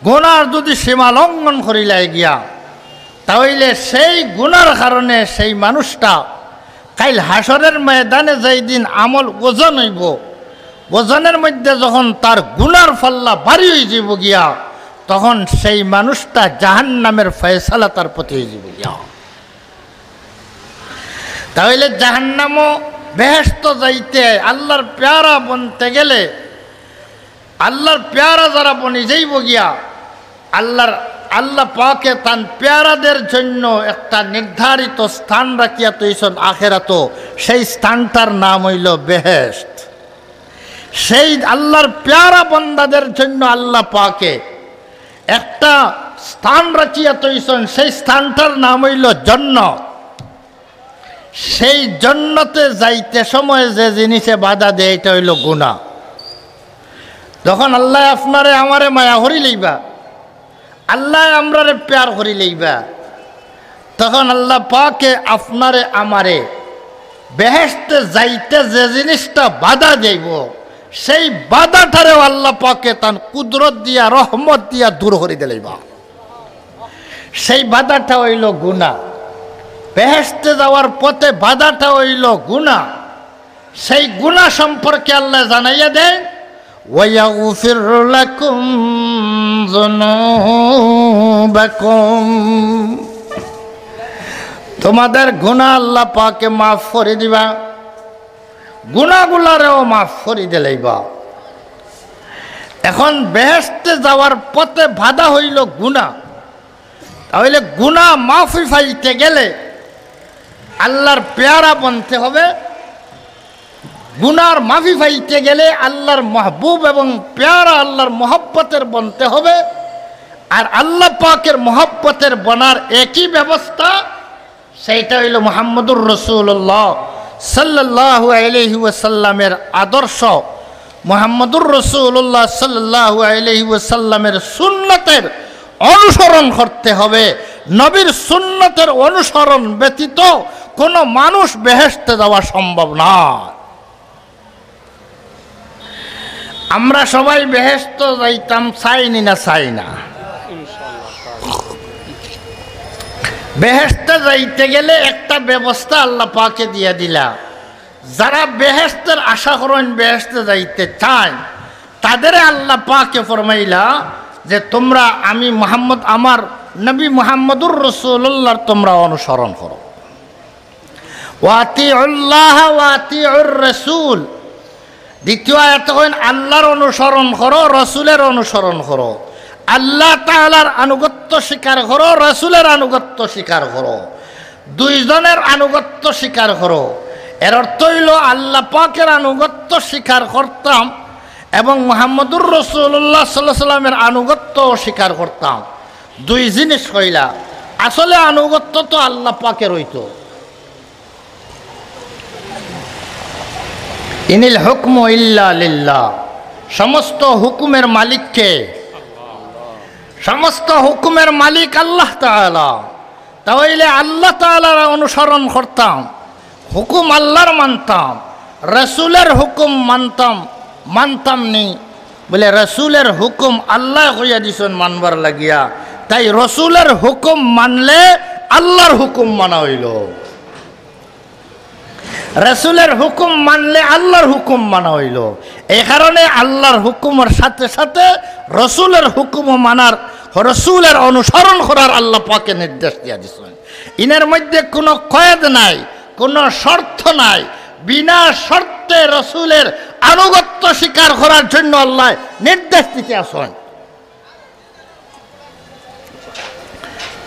গুনার যদি সীমা লঙ্ঘন করিলাই গিয়া, তাহলে সেই গুনার কারণে সেই মানুষটা কাইল হাসরের ময়দানে যেই দিন আমল ওজন হইব, ওজনের মধ্যে যখন তার গুনার ফল্লা ভারী হয়ে যাব গিয়া, তখন সেই মানুষটা জাহান্নামের ফয়সালা তার প্রতি হয়ে যাব গিয়া। তাহলে জাহান্নামও বেহেশত যাইতে আল্লাহর প্যারা বনতে গেলে, আল্লাহর প্যারা যারা বনি যাইব গিয়া, আল্লাহ পাকে তান প্যারাদের জন্য একটা নির্ধারিত স্থান রাখিয়া তৈছেন আখেরাত। সেই স্থানটার নাম হইল বেহেশত। সেই আল্লাহর প্যারা বন্দাদের জন্য আল্লাহ পাকে একটা স্থান রাখিয়া তৈছেন, সেই স্থানটার নাম হইল জান্নাত। সেই জান্নাতে যাইতে সময় যে জিনিসে বাধা দেয়, এটা হইল গুনাহ। যখন আল্লাহ আপনারে আমারে মায়া করি লইবা, আল্লাহ আমরারে প্যার করি লইবা, তখন আল্লাহ পাকে আপনারে আমারে বেহেশতে যাইতে যে জিনিসটা বাধা দেব, সেই বাধাটারেও আল্লাহ পাকে তার কুদরত দিয়া রহমত দিয়া দূর করে দিলেইবা। সেই বাধাটা হইল গুনাহ। বেহেশতে যাওয়ার পথে বাধাটা হইল গুনাহ। সেই গুনাহ সম্পর্কে আল্লাহ জানাইয়া দেন, ওয়ায়াগফির লাকুম যুনুবাকুম, তোমাদের গুনাহ আল্লাহ পাকে মাফ করে দিবা, গুনাহগুলারেও মাফ করে দিলেইবা। এখন বেহেশতে যাওয়ার পথে বাধা হইল গুনাহ। তাহলে গুনাহ মাফি পাইতে গেলে আল্লাহর প্যারা বনতে হবে। গুনার মাফি পাইতে গেলে আল্লাহর মাহবুব এবং প্যারা আল্লাহর মহব্বতের বনতে হবে। আর আল্লাহ পাকের মহব্বতের বনার একই ব্যবস্থা, সেইটা হইল মুহাম্মদুর রাসূলুল্লাহ সাল্লাল্লাহু আলাইহি ওয়াসাল্লামের আদর্শ। মুহাম্মদুর রাসূলুল্লাহ সাল্লাল্লাহু আলাইহি ওয়াসাল্লামের সুন্নতের অনুসরণ করতে হবে। নবীর সুন্নতের অনুসরণ ব্যতীত কোনো মানুষ বেহেশতে যাওয়া সম্ভব না। আমরা সবাই বেহেশত যাইতাম, চাইনি না চাই না? বেহেশতে যাইতে গেলে একটা ব্যবস্থা আল্লাহ পাকে দিয়া দিলা। যারা বেহেশতের আশা করেন, বেহেশতে যাইতে চায়, তাদের আল্লাহ পাকে ফরমাইলা যে তোমরা আমি মুহাম্মদ, আমার নবী মুহাম্মদুর রাসূলুল্লাহর তোমরা অনুসরণ করো। ওয়াতিউল্লাহ ওয়াতিউর রাসূল। দ্বিতীয় আয়াতে কইন আল্লাহর অনুসরণ করো, রাসূলের অনুসরণ করো। আল্লাহ তাআলার আনুগত্য স্বীকার করো, রাসূলের আনুগত্য স্বীকার করো, দুইজনের আনুগত্য স্বীকার করো। এর অর্থ হইল আল্লাহ পাকের আনুগত্য স্বীকার করতাম এবং মুহাম্মদুর রাসূলুল্লাহ সাল্লাল্লাহু আলাইহি ওয়াসাল্লামের আনুগত্য স্বীকার করতাম। দুই জিনিস কইলা। আসলে আনুগত্য তো আল্লাহ পাকের হইতো। ইনিল হুকমু ইল্লা লিল্লাহ। সমস্ত হুকুমের মালিক কে? সমস্ত হুকুমের মালিক আল্লাহ তাআলা। তাহলে আল্লাহ তাআলার অনুসরণ করতাম, হুকুম আল্লাহর মানতাম, রাসূলের হুকুম মানতাম নি বলে রাসূলের হুকুম আল্লাহ কইয়া দিছেন মানবার লাগিয়া। তাই রাসূলের হুকুম মানলে আল্লাহর হুকুম মানা হইল, রাসূলের হুকুম মানলে আল্লাহর হুকুম মানা হইল। এই কারণে আল্লাহর হুকুমের সাথে সাথে রাসূলের হুকুমও মানার, রাসূলের অনুসরণ করার আল্লাহ পাকে নির্দেশ দিয়া দিয়েছেন। ইনের মধ্যে কোনো কয়েদ নাই, কোনো শর্ত নাই। বিনা শর্তে রাসূলের আনুগত্য স্বীকার করার জন্য আল্লাহ নির্দেশ দিতে আসেন।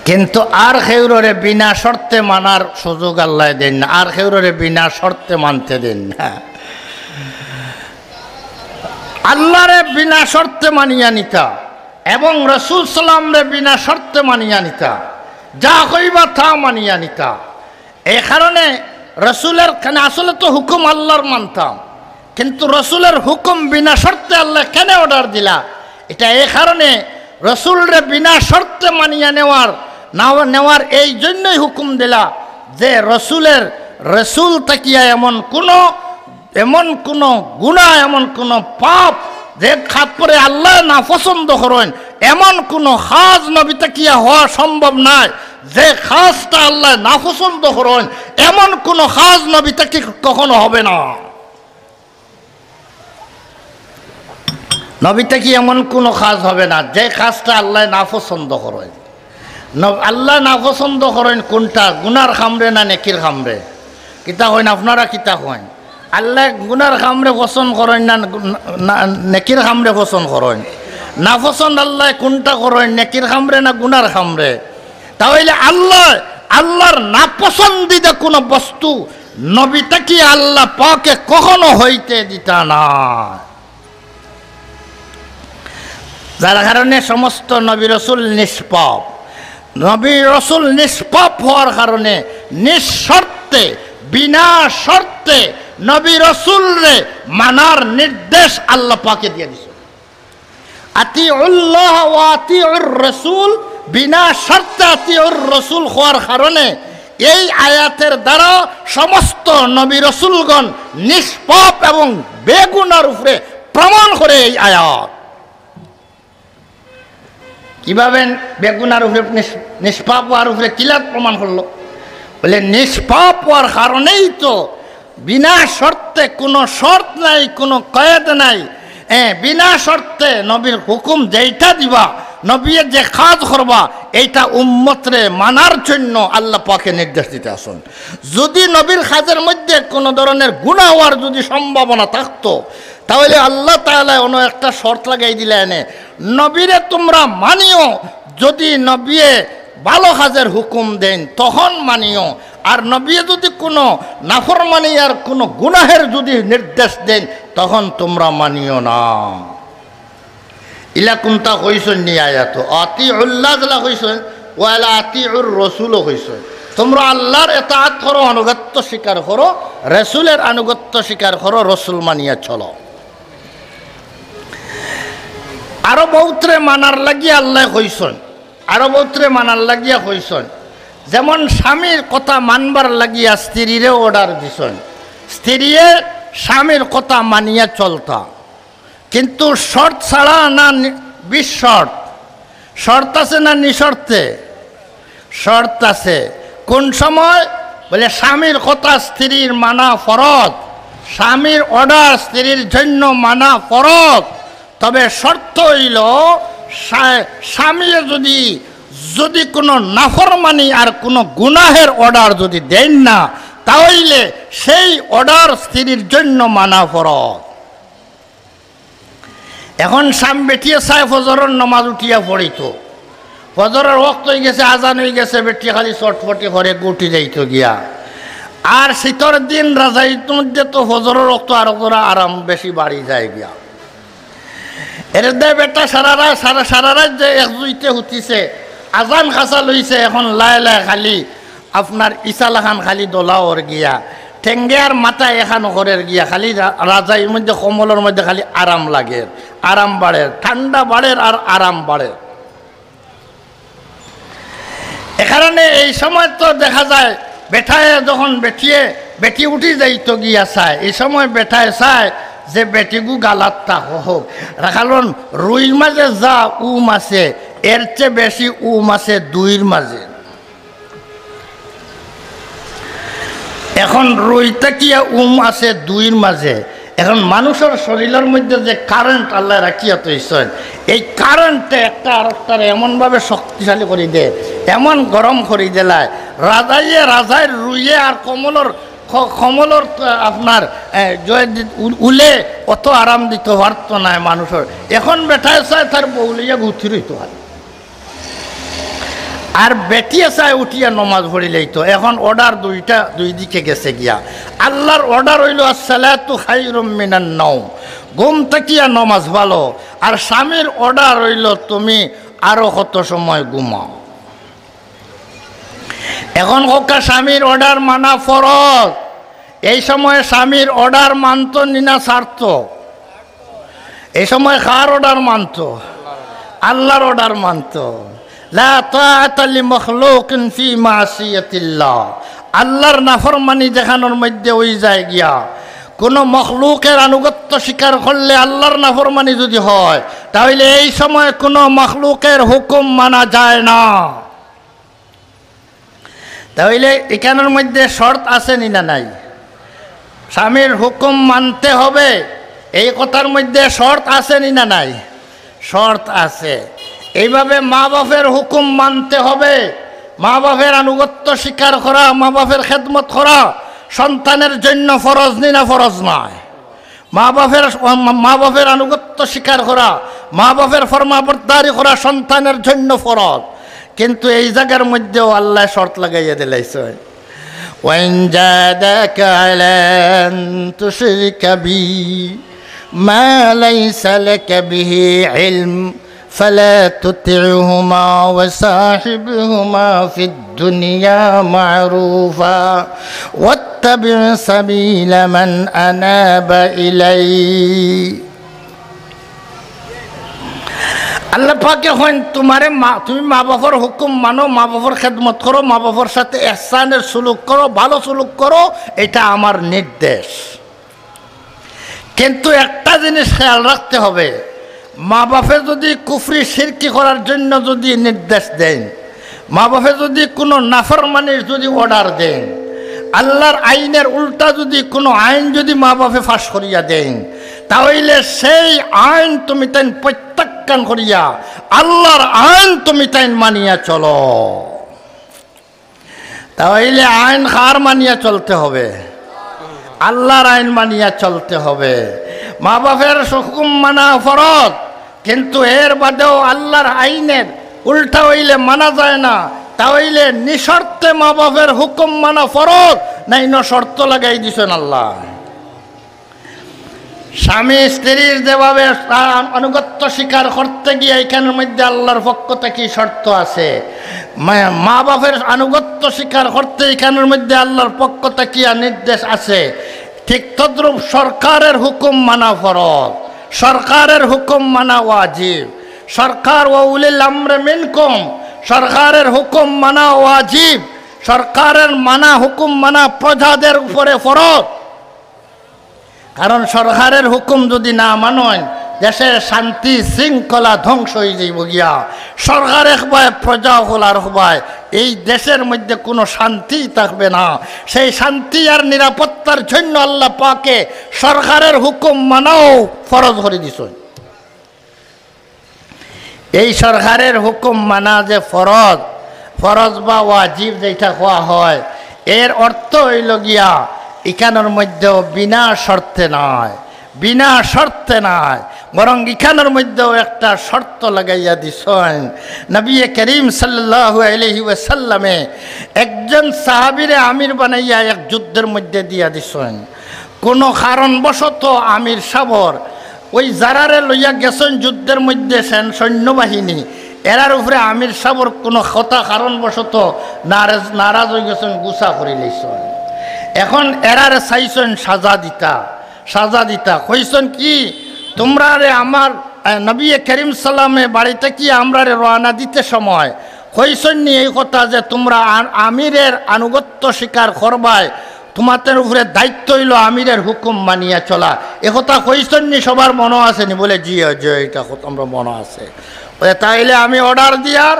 কিন্তু আর কেউরে বিনা শর্তে মানার সুযোগ আল্লাহ দেন না, আর কেউরে বিনা শর্তে মানতে দেন না। আল্লাহরে বিনা শর্তে মানিয়া নিতা এবং রাসূল সাল্লাল্লাহু বিনা শর্তে মানিয়া নিতা, যা কইবা তা মানিয়া নিতা। এই কারণে রাসূলের কেন আসলে তো হুকুম আল্লাহর মানতাম, কিন্তু রাসূলের হুকুম বিনা শর্তে আল্লাহ কেন অর্ডার দিলা? এটা এই কারণে রাসূলরে বিনা শর্তে মানিয়া নেওয়ার এই জন্যই হুকুম দিলা যে রাসূল তাকিয়া এমন কোনো গুনাহ, এমন কোনো পাপ যে খাত পরে আল্লাহ না পছন্দ করেন, এমন কোনো খাস নবী তাকিয়া হওয়া সম্ভব নয় যে খাসটা আল্লাহ নাপছন্দ করেন, এমন কোনো খাস নবী তাকি কখনো হবে না। নবীটা কি এমন কোনো কাজ হবে না যে কাজটা আল্লাহ নাপছন্দ করেন। আল্লাহ নাপছন্দ করেন কোনটা, গুনার খামরে না নেকির খামরে? কিতা হইন আপনারা কিতা হইন? আল্লাহ গুনার খামরে পছন্দ করেন না নেকির খামরে পছন্দ করেন? নাপছন্দ আল্লাহ কোনটা করেন, নেকির খামরে না গুনার খামরে? তাহলে আল্লাহর নাপছন্দিদা কোনো বস্তু নবীটা কি আল্লাহ পাকে কখনো হইতে দিতা না। যার কারণে সমস্ত নবী রসুল নিষ্পাপ। নবী রসুল নিষ্পাপ হওয়ার কারণে নিঃশর্তে বিনা শর্তে নবী রসুলরে মানার নির্দেশ আল্লাহ পাকে দিয়ে দিয়েছে। আতিউল্লাহ ওয়া আতিউর রাসূল, বিনা শর্তে আতিউর রাসূল হওয়ার কারণে এই আয়াতের দ্বারা সমস্ত নবী রসুলগণ নিষ্পাপ এবং বেগুনার উপরে প্রমাণ করে এই আয়াত। কিভাবে বেগুনার উপরে নিষ্পাপ হওয়ার উপরে কিলাত প্রমাণ করলো? বলে নিষ্পাপ হওয়ার কারণেই তো বিনা শর্তে, কোনো শর্ত নাই, কোনো কয়েদ নাই, বিনা শর্তে নবীর হুকুম যেইটা দিবা, নবীর যে কাজ করবা, এইটা উম্মতরে মানার জন্য আল্লাহ পাকে নির্দেশ দিতে আসুন। যদি নবীর কাজের মধ্যে কোনো ধরনের গুনাহ হওয়ার যদি সম্ভাবনা থাকতো, তাহলে আল্লাহ তাআলা অন্য একটা শর্ত লাগাই দিলে এনে নবীরে তোমরা মানিও, যদি নবীয়ে ভালো কাজের হুকুম দেন তখন মানিও, আর নবী যদি কোনো নাফরমানি আর কোনো গুনাহের যদি নির্দেশ দেন তখন তোমরা মানিও না। ইলা কোনটা কইছেন নি আয়াত? আতিউল্লাহ যা কইছেন, ওয়ালা আতিউর রাসূলও কইছেন। তোমরা আল্লাহর ইতাআত করো, আনুগত্য স্বীকার করো, রাসূলের আনুগত্য স্বীকার করো, রাসূল মানিয়া চলো। আরো বহুতরে মানার লাগিয়া আল্লাহ কইছেন, আরো বহুতরে মানার লাগিয়া কইছেন। যেমন স্বামীর কথা মানবার লাগিয়া স্ত্রীরে অর্ডার দিছেন, স্ত্রীয়ে স্বামীর কথা মানিয়া চলতা, কিন্তু শর্ত ছাড়া না বিশর্ত? শর্ত আছে না নিশর্তে? শর্ত আছে। কোন সময়? বলে স্বামীর কথা স্ত্রীর মানা ফরজ, স্বামীর অর্ডার স্ত্রীর জন্য মানা ফরজ। তবে শর্ত হইল স্বামী যদি কোনো নাফরমানি আর কোনো গুনাহের অর্ডার যদি দেন না, তাহলে সেই অর্ডার স্ত্রীর জন্য মানা ফরজ। এখন স্বামী বেটিয়ে চাই ফজরের নমাজ উঠিয়া পড়িত, ফজরের ওয়াক্ত হয়ে গেছে, আজান হয়ে গেছে, বেটি খালি চটফটি করে গুটি যাইত গিয়া। আর শীতের দিন রাজাইত মধ্যে তো ফজরের ওয়াক্ত আরো করে আরাম বেশি বাড়ি যায় গিয়া। এর দে বেটা সারা রাত যে এক জুইতে হুতিছে, আজান খাসা লইছে, এখন লাই খালি আপনার ইসালাখান খালি দোলাওর গিয়া, ঠেঙ্গে আর মাথায় এখান ঘরের গিয়া, খালি রাজাইর মধ্যে কমলের মধ্যে খালি আরাম লাগে, আরাম বাড়ে, ঠান্ডা বাড়ে আর আরাম বাড়ে। এ কারণে এই সময় তো দেখা যায় বেঠায় যখন বেটি উঠি যাইত গিয়া চায়, এই সময় বেঠায় চায় যে বেটিগু গালাতটা হোক, কারণ রুইর মাঝে যা উম আছে এর চেয়ে বেশি উম আছে দুইয়ের মাঝে। এখন রুইটা কি আছে দুইয়ের মাঝে। এখন মানুষের শরীরের মধ্যে যে কারেন্ট আল্লাহ রাখিয়া তৈছেন, এই কারেন্টে একটা আরেকটারে এমনভাবে শক্তিশালী করে দেয়, এমন গরম করে দেলায়, রাজায় রুইয়ে আর কমলর আপনার উলে অত আরাম দিতে পারত না মানুষের। এখন বেটায় চায় তার বউলিয়া গুথি রইতে হয়, আর বেটিয়ে চায় উঠিয়া নমাজ পড়িলেই তো। এখন অর্ডার দুই দিকে গেছে গিয়া। আল্লাহর অর্ডার হইল আসসালাতু খায়রুম মিনান নাওম, ঘুম থাকিয়া নমাজ ভালো। আর স্বামীর অর্ডার হইল তুমি আরো কত সময় ঘুমাও। এখন হোকা স্বামীর অর্ডার মানা ফরজ। এই সময় স্বামীর অর্ডার মানত নিনা ছাড়ত? এই সময় কার অর্ডার মানত? আল্লাহর অর্ডার মানত। লা তাআতা লিমাখলুকিন ফি মাসিয়াতিল্লাহ, আল্লাহর নাফরমানি দেখানোর মধ্যে ওই যায় গিয়া কোনো মখলুকের আনুগত্য স্বীকার করলে আল্লাহর নাফরমানি যদি হয়, তাহলে এই সময় কোনো মখলুকের হুকুম মানা যায় না। তাহলে এখানের মধ্যে শর্ত আছে না নাই? স্বামীর হুকুম মানতে হবে, এই কথার মধ্যে শর্ত আছে না নাই? শর্ত আছে। এইভাবে মা বাপের হুকুম মানতে হবে, মা বাপের আনুগত্য স্বীকার করা, মা বাপের খেদমত করা সন্তানের জন্য ফরজ না ফরজ নয়? মা বাপের আনুগত্য স্বীকার করা, মা বাপের ফরমাবরদারি করা সন্তানের জন্য ফরজ। কিন্তু এই জায়গার মধ্যেও আল্লাহ শর্ত লাগাইয়া দিলাইছে, ওয়াইন জাদাকা আলা আন তুশরিকা বি মা লাইসা লাকা বিহি ইলম فلا تطعهما وصاحبهما في الدنيا معروفا واتبع سبيل من أناب إلي। আল্লাহ পাকে হন তুমি মা বাবার হুকুম মানো, মা বাবার খেদমত করো, মা বাবার সাথে ইহসানের সুলুক করো, ভালো সুলুক করো, এটা আমার নির্দেশ। কিন্তু একটা জিনিস খেয়াল রাখতে হবে, মা বাপে যদি কুফরি শিরকি করার জন্য যদি নির্দেশ দেন, মা বাপে যদি কোনো নাফরমানির যদি অর্ডার দেন, আল্লাহর আইনের উল্টা যদি কোনো আইন যদি মা বাপে ফাঁস করিয়া দেন, তাহলে সেই আইন তুমি তাই প্রত্যাখ্যান করিয়া আল্লাহর আইন তুমি তাই মানিয়া চলো। তাহলে আইন কার মানিয়া চলতে হবে? আল্লাহর আইন মানিয়া চলতে হবে। মা বাপের হুকুম মানা ফরজ, কিন্তু এর বাদেও আল্লাহর আইনের উল্টা হইলে মানা যায় না। তাহলে নিশর্তে মা বাপের হুকুম মানা ফরজ, নাই ন শর্ত লাগাই দিছেন আল্লাহ। স্বামী স্ত্রীর যেভাবে আনুগত্য স্বীকার করতে গিয়ে এখানের মধ্যে আল্লাহর পক্ষ থেকে শর্ত আছে, মা বাপের আনুগত্য স্বীকার করতে এখানের মধ্যে আল্লাহর পক্ষ থেকে নির্দেশ আছে। ঠিক তদ্রূপ সরকারের হুকুম মানা ফরজ, সরকারের হুকুম মানা ওয়াজিব। সরকার ওয়া উলিল আমরি মিনকুম, সরকারের হুকুম মানা ওয়াজিব। সরকারের হুকুম মানা প্রজাদের উপরে ফরজ। কারণ সরকারের হুকুম যদি না মানেন, দেশের শান্তি শৃঙ্খলা ধ্বংস হয়ে যাইব গিয়া। সরকার একবায়, প্রজা হলার হবায়, এই দেশের মধ্যে কোনো শান্তি থাকবে না। সেই শান্তি আর নিরাপত্তার জন্য আল্লাহ পাকে সরকারের হুকুম মানাও ফরজ করে দিছেন। এই সরকারের হুকুম মানা যে ফরজ, ফরজ বা ওয়াজিব যেটা হওয়া হয়, এর অর্থ হইল গিয়া এখানের মধ্যেও বিনা শর্তে নয়, বিনা শর্তে নয়, বরং এখানের মধ্যেও একটা শর্ত লাগাইয়া দিছেন। নবী করিম সাল্লাল্লাহু আলাইহি ওয়াসাল্লামে একজন সাহাবীরে আমির বানাইয়া এক যুদ্ধের মধ্যে দিয়া দিছেন। কোনো কারণবশত আমির সাবর ওই যারারে লইয়া গেছেন যুদ্ধের মধ্যে সৈন্যবাহিনী, এরার উপরে আমির সাবর কোনো কথা কারণবশত নারাজ হয়ে গেছেন, গুছা করে লইছেন। এখন এরারে চাইছেন সাজা দিতা কইছেন কি, তোমরা রে আমার নবী করিম সাল্লামে বাড়িতে কি আমরা রে রওনা দিতে সময় কইছেন নি এই কথা যে তোমরা আমিরের আনুগত্য স্বীকার করবাই, তোমাদের উপরে দায়িত্ব হইল আমিরের হুকুম মানিয়া চলা, একথা কইছেন নি? সবার মনে আসেনি? বলে জি এটা আমরা মনে আছে। তাইলে আমি অর্ডার দিয়ার,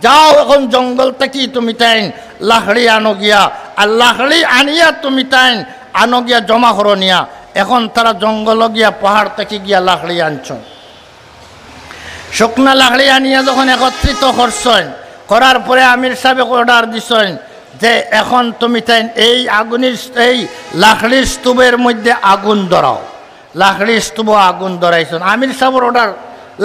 যাও এখন জঙ্গল থেকে তুমি তাই লাকড়ি আনো গিয়া, আর লাকড়ি আনিয়া তুমি তাই আনো গিয়া জমা করো নিয়া। এখন তারা জঙ্গল গিয়া পাহাড় থেকে গিয়া লাকড়ি আনছ, শুকনা লাকড়ি আনিয়া যখন একত্রিত করছেন, করার পরে আমির সাহেব অর্ডার দিছেন যে এখন তুমি তাই এই এই লাকড়ির স্তূপের মধ্যে আগুন ধরাও। লাকড়ির স্তূপ আগুন ধরাইছেন, আমির সাহেবের অর্ডার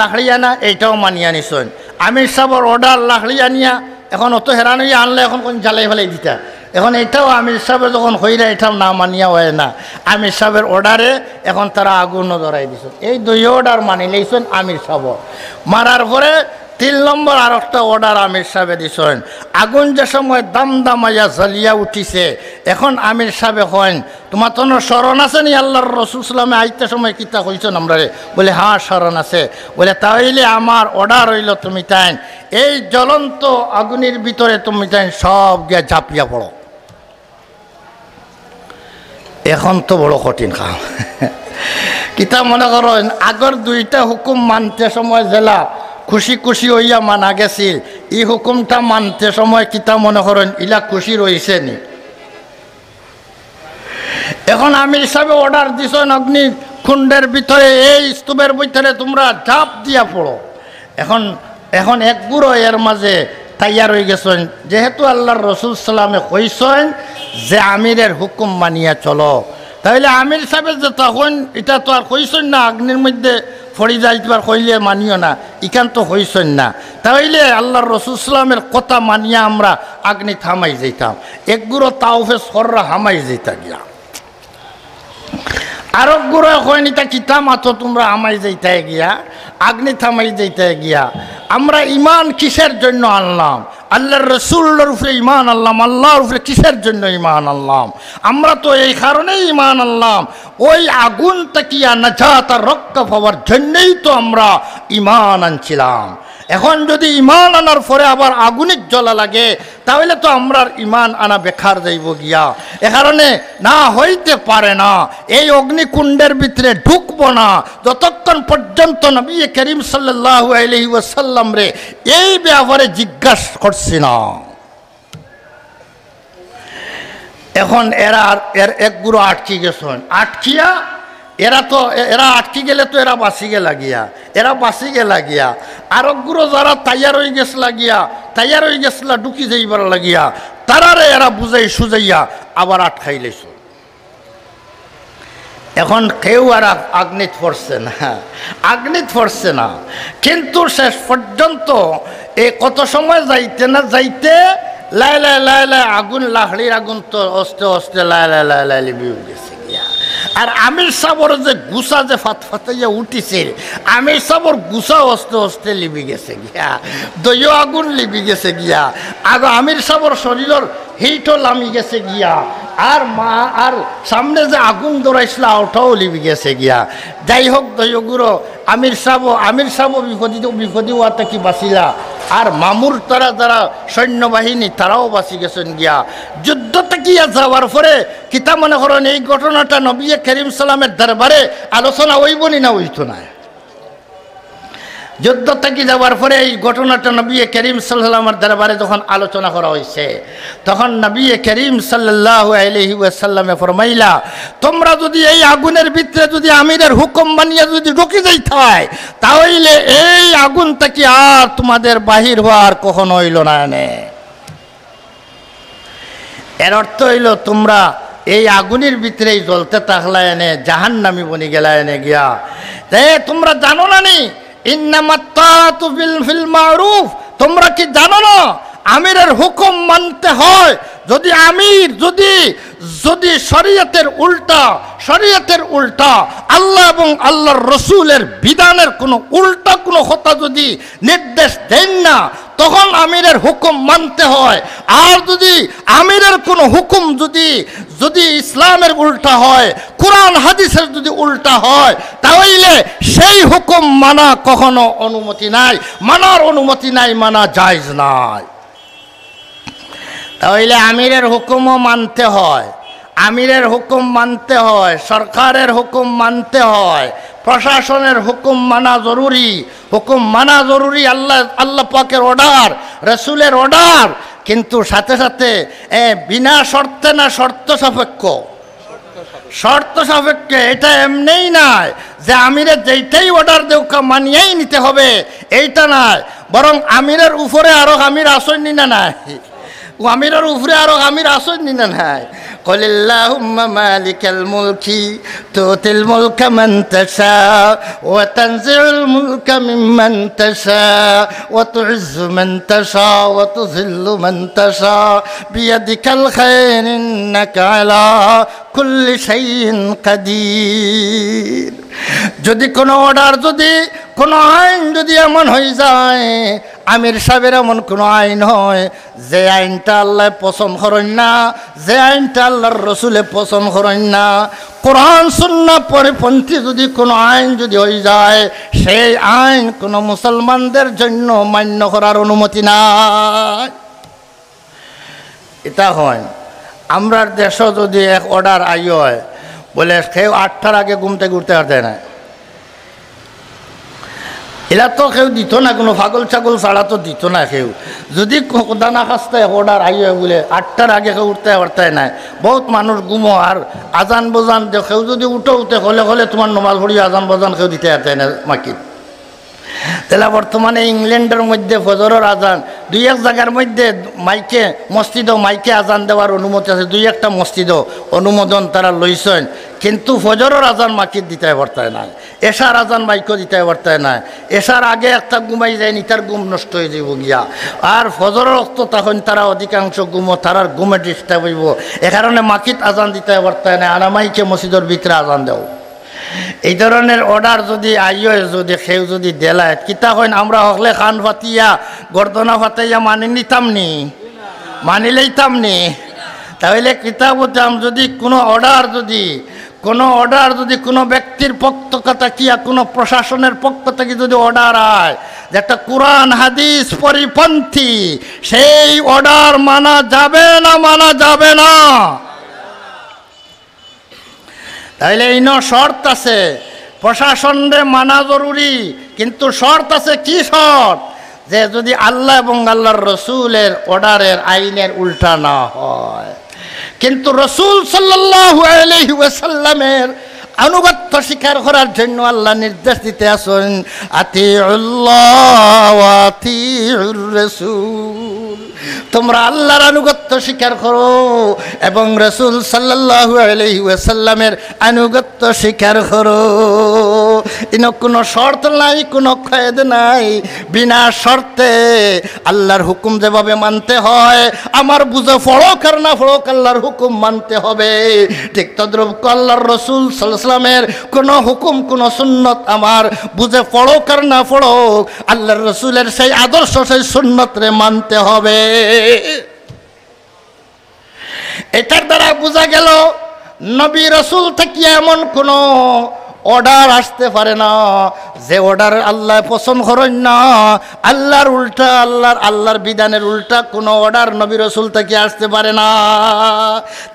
লাকড়ি আনা, এইটাও মানিয়া নিছেন। আমির সাহেবের অর্ডার লাকড়ি আনিয়া এখন অত হেরান হইয়া আনলে এখন কোন জ্বালাই ফেলাই দিতা। এখন এটাও আমির সাহেবের যখন হইরা এটাও না মানিয়া হয় না, আমির সাহেবের অর্ডারে এখন তারা আগুনও ধরাই দিছেন। এই দুই অর্ডার মানি লইছেন আমির সাহেব। মারার পরে 3 নম্বর আর একটা অর্ডার আমির সাহেবে দিছেন। আগুন যে সময় দামাইয়া জ্বলিয়া উঠিছে, এখন আমির সাহেবে হন তোমার তো স্মরণ আছে নি আল্লাহর রাসূল সাল্লাল্লাহু আলাইহি ওয়াসাল্লামে সময় কিতা কইছেন আমরা রে? বলে হ্যাঁ স্মরণ আছে। বলে তাইলে আমার অর্ডার হইল তুমি তাই এই জ্বলন্ত আগুনের ভিতরে তুমি তাই সব গিয়া ঝাঁপিয়া পড়ো। এখন তো বড় কঠিন কাম। কিতা মনে করেন আগর দুইটা হুকুম মানতে সময় জেলা খুশি খুশি হইয়া মানা গেছিল, এই হুকুমটা মানতে সময় কিতা মনে করেন ইলা খুশি রয়েছে নি? এখন আমি হিসাবে অর্ডার দিছেন অগ্নি কুণ্ডের ভিতরে, এই স্তূপের ভিতরে তোমরা ঝাঁপ দিয়া পড়ো। এখন এখন এক গুঁড়ো এর মাঝে তৈয়ার হয়ে গেছেন, যেহেতু আল্লাহর রসুল সাল্লামে কইছেন যে আমিরের হুকুম মানিয়া চলো, তাহলে আমির সাহেব যে তখন এটা তো আর কইছেন না অগ্নির মধ্যে ফড়ি যাইবার কইলে মানিও না, ইখান তো হইছেন না, তাহলে আল্লাহর রসুল সাল্লামের কথা মানিয়া আমরা অগ্নি থামাই যেতাম, এক গুঁড়ো তাওফে সররা হামাই যেতা গিয়া। আরো গুঁড়ো হয়নি তা কিতা মাতো তোমরা আমাই যাইতে গিয়া, অগ্নি থামাই যাইতে গিয়া। আমরা ইমান কিসের জন্য আনলাম? আল্লাহর রসুলের উপরে ইমান আনলাম, আল্লাহর উপরে কিসের জন্য ইমান আনলাম? আমরা তো এই কারণেই ইমান আনলাম, ওই আগুন তাকিয়া নাজাত আর রক্ষা পাওয়ার জন্যই তো আমরা ইমান আনছিলাম। এখন যদি ইমান আনার পরে আবার আগুনের জ্বলা লাগে, তাহলে তো আমরা ইমান আনা বেকার যাইব গিয়া। এ কারণে না হইতে পারে না, এই অগ্নিকুণ্ডের ভিতরে ঢুকবো না যতক্ষণ পর্যন্ত নবী করিম সাল্লাল্লাহু আলাইহি ওয়াসাল্লাম রে এই ব্যাপারে জিজ্ঞাসা করছি না। এখন এর এক গুঁড়ো আটকি গেছেন, আটকিয়া এরা আটকি গেলে তো এরা বাঁচি গে লাগিয়া, আর গুঁড়ো যারা তৈয়ার হয়ে গেছে লাগিয়া, তৈয়ার হয়ে গেছিল ঢুকি যাইবার লাগিয়া, তারারে এরা বুঝাই সুজাইয়া আবার আটকাই লেছ। এখন কেউ আর আগ্নিত পড়ছে না, কিন্তু শেষ পর্যন্ত এই কত সময় যাইতে না যাইতে লাই আগুন, লাহড়ির আগুন তো অস্তে লাই লিবিও গেছে গিয়া। আর আমির সাবর যে গুসা যে ফাতাইয়া উঠিছিল, আমির সাবর গুসা অস্তে লিবি গেছে গিয়া, দইও আগুন লিবি গেছে গিয়া, আর আমির সাবর শরীরের হিটও লামি গেছে গিয়া, আর সামনে যে আগুন দৌড়াইছিল ওটাও লিবি গেছে গিয়া। যাই হোক দইও গুঁড়ো আমির সাব বিপদী হওয়াতে কি বাঁচিলা, আর মামুর তারা যারা সৈন্যবাহিনী তারাও বাঁচি গেছেন গিয়া। যুদ্ধতে গিয়া যাওয়ার পরে কিতা মনে করেন এই ঘটনাটা নবী করিম সাল্লামের দরবারে আলোচনা হইবনি না হইতো না? যুদ্ধ থেকে যাওয়ার পরে এই ঘটনাটা নবী করিম সাল্লাল্লাহু দরবারে যখন আলোচনা করা হয়েছে, তখন নবী করিম সাল্লাল্লাহু আলাইহি ওয়াসাল্লামে ফরমাইলা, তোমরা যদি এই আগুনের ভিতরে যদি আমিরের হুকুম মানিয়ে যদি ঢুকে যাইতে হয়, তাহলে এই আগুন থেকে আর তোমাদের বাহির হওয়ার কখনো হইল না। এর অর্থ হইল তোমরা এই আগুনের ভিতরেই জ্বলতে থাকলা, এনে জাহান্নামী বনি গেলা এনে গিয়া। তোমরা জানো না নি ইন্নামাত তাআতু ফিল মারুফ, তোমরা কি জানো না আমিরের হুকুম মানতে হয়? যদি আমির যদি শরীয়তের উল্টা আল্লাহ এবং আল্লাহর রসুলের বিধানের কোনো উল্টা কোনো কথা যদি নির্দেশ দেন না, তখন আমিরের হুকুম মানতে হয়। আর যদি আমিরের কোনো হুকুম যদি ইসলামের উল্টা হয়, কোরআন হাদিসের যদি উল্টা হয়, তাহলে সেই হুকুম মানা কখনো অনুমতি নাই, মানার অনুমতি নাই, মানা জায়েজ নাই। তাহলে আমিরের হুকুমও মানতে হয়, আমিরের হুকুম মানতে হয়, সরকারের হুকুম মানতে হয়, প্রশাসনের হুকুম মানা জরুরি, হুকুম মানা জরুরি। আল্লাহ পাকের অর্ডার, রসুলের অর্ডার, কিন্তু সাথে সাথে বিনা শর্তে না, শর্ত সাপেক্ষে। এটা এমনিই নয় যে আমিরের যেইটাই অর্ডার দেউকা মানিয়েই নিতে হবে, এইটা নয়, বরং আমিরের উপরে আরো আমির আসেননি না নাই, আমিরের উপরে আরো আমির আসেননি না নাই। কলিল্লাহুম্মা মালিকাল মুলকি তুতিল মুলকা মান তাশা ওয়া তানজিউল মুলকা মিম্মান তাশা ওয়া তুইজ্জু মান তাশা ওয়া তুযিল্লু মান তাশা বিয়াদিকাল খায়র ইন্নাকা আলা কুল্লি শাইইন কাদির। যদি কোনো অর্ডার, যদি কোনো আইন যদি এমন হয়ে যায়, আমির সাহেবের এমন কোনো আইন হয় যে আইনটা আল্লাহ পছন্দ করেন না, যে আইনটা আল্লাহর রসুলে পছন্দ করেন না, কোরআন সুন্নাহ পরিপন্থী যদি কোনো আইন যদি হয়ে যায়, সেই আইন কোনো মুসলমানদের জন্য মান্য করার অনুমতি নাই। এটা হয় আমরার দেশও যদি এক অর্ডার আই হয়, বলে কেউ 8টার আগে ঘুম থেকে উঠতে পারতে না। এরা তো কেউ দিত না, কোনো পাগল ছাগল ছাড়া তো দিত না কেউ। যদি দানা খাস্তে অর্ডার আইয়ে বলে 8টার আগে কেউ উঠতে পারতে না। বহুত মানুষ ঘুমো আর আজান বজান কেউ যদি উঠে হলে তোমার নমাজ পড়ি আজান বজান কেউ দিতে পারতে না মাকি। তাহলে বর্তমানে ইংল্যান্ডের মধ্যে ফজরের আজান 2-1 জায়গার মধ্যে মাইকে মসজিদও মাইকে আজান দেওয়ার অনুমতি আছে, 2-1টা মসজিদও অনুমোদন তারা লইছেন, কিন্তু ফজরের আজান মাইকে দিতে পারতায় না, এশার আজান মাইকও দিতে পারতায় না। এশার আগে একটা ঘুমাই যায় নিতার ঘুম নষ্ট হয়ে যাব গিয়া, আর ফজরের অক্ত তখন তারা অধিকাংশ ঘুমো তারার ঘুমে ডিস্টার্ব হইব, এ কারণে মাকিত আজান দিতে পারতায় না, আনামাইকে মসজিদের ভিতরে আজান দেও। এই ধরনের অর্ডার যদি আইয় যদি কেউ যদি দেলায় কিতা হয় আমরা হকলে খান ফাতিয়া গর্দনা ফাতাইয়া মানি নিতাম নি, মানি লইতাম নি। তাহলে কিতা বলতাম যদি কোনো অর্ডার যদি কোনো ব্যক্তির পক্ষ থাকিয়া কোনো প্রশাসনের পক্ষ থেকে যদি অর্ডার হয় যেটা কোরআন হাদিস পরিপন্থী, সেই অর্ডার মানা যাবে না। তাইলে এই শর্ত আছে, প্রশাসনরে মানা জরুরি, কিন্তু শর্ত আছে। কি শর্ত? যে যদি আল্লাহ এবং আল্লাহর রসুলের অর্ডারের আইনের উল্টা না হয়। কিন্তু রসুল সাল্লাল্লাহু আলাইহি ওয়াসাল্লামের আনুগত্য স্বীকার করার জন্য আল্লাহ নির্দেশ দিতে আসেন, আতিউল্লাহ ওয়া আতিউর রাসূল, তোমরা আল্লাহর আনুগত্য স্বীকার করো এবং রাসূল সাল্লাল্লাহু আলাইহি ওয়াসাল্লামের আনুগত্য স্বীকার করো। ইনো কোনো শর্ত নাই, কোনো কয়েদ নাই, বিনা শর্তে আল্লাহর হুকুম যেভাবে মানতে হয়, আমার বুঝে ফড়ক আর না ফড়ক আল্লাহর হুকুম মানতে হবে। ঠিক তদ্রূপ আল্লাহর রাসূল সাল্লাল্লাহু আলাইহি ওয়াসাল্লামের কোনো হুকুম কোনো সুন্নত আমার বুঝে ফড়ক আর না ফড়ক আল্লাহর রাসূলের সেই আদর্শ সেই সুন্নতরে মানতে হবে। এটার দ্বারা বোঝা গেল নবী রাসূল থেকে এমন কোনো অর্ডার আসতে পারে না যে অর্ডার আল্লাহ পছন্দ করেন না, আল্লাহর উল্টা আল্লাহর বিধানের উল্টা কোনো অর্ডার নবী রাসূল থেকে আসতে পারে না।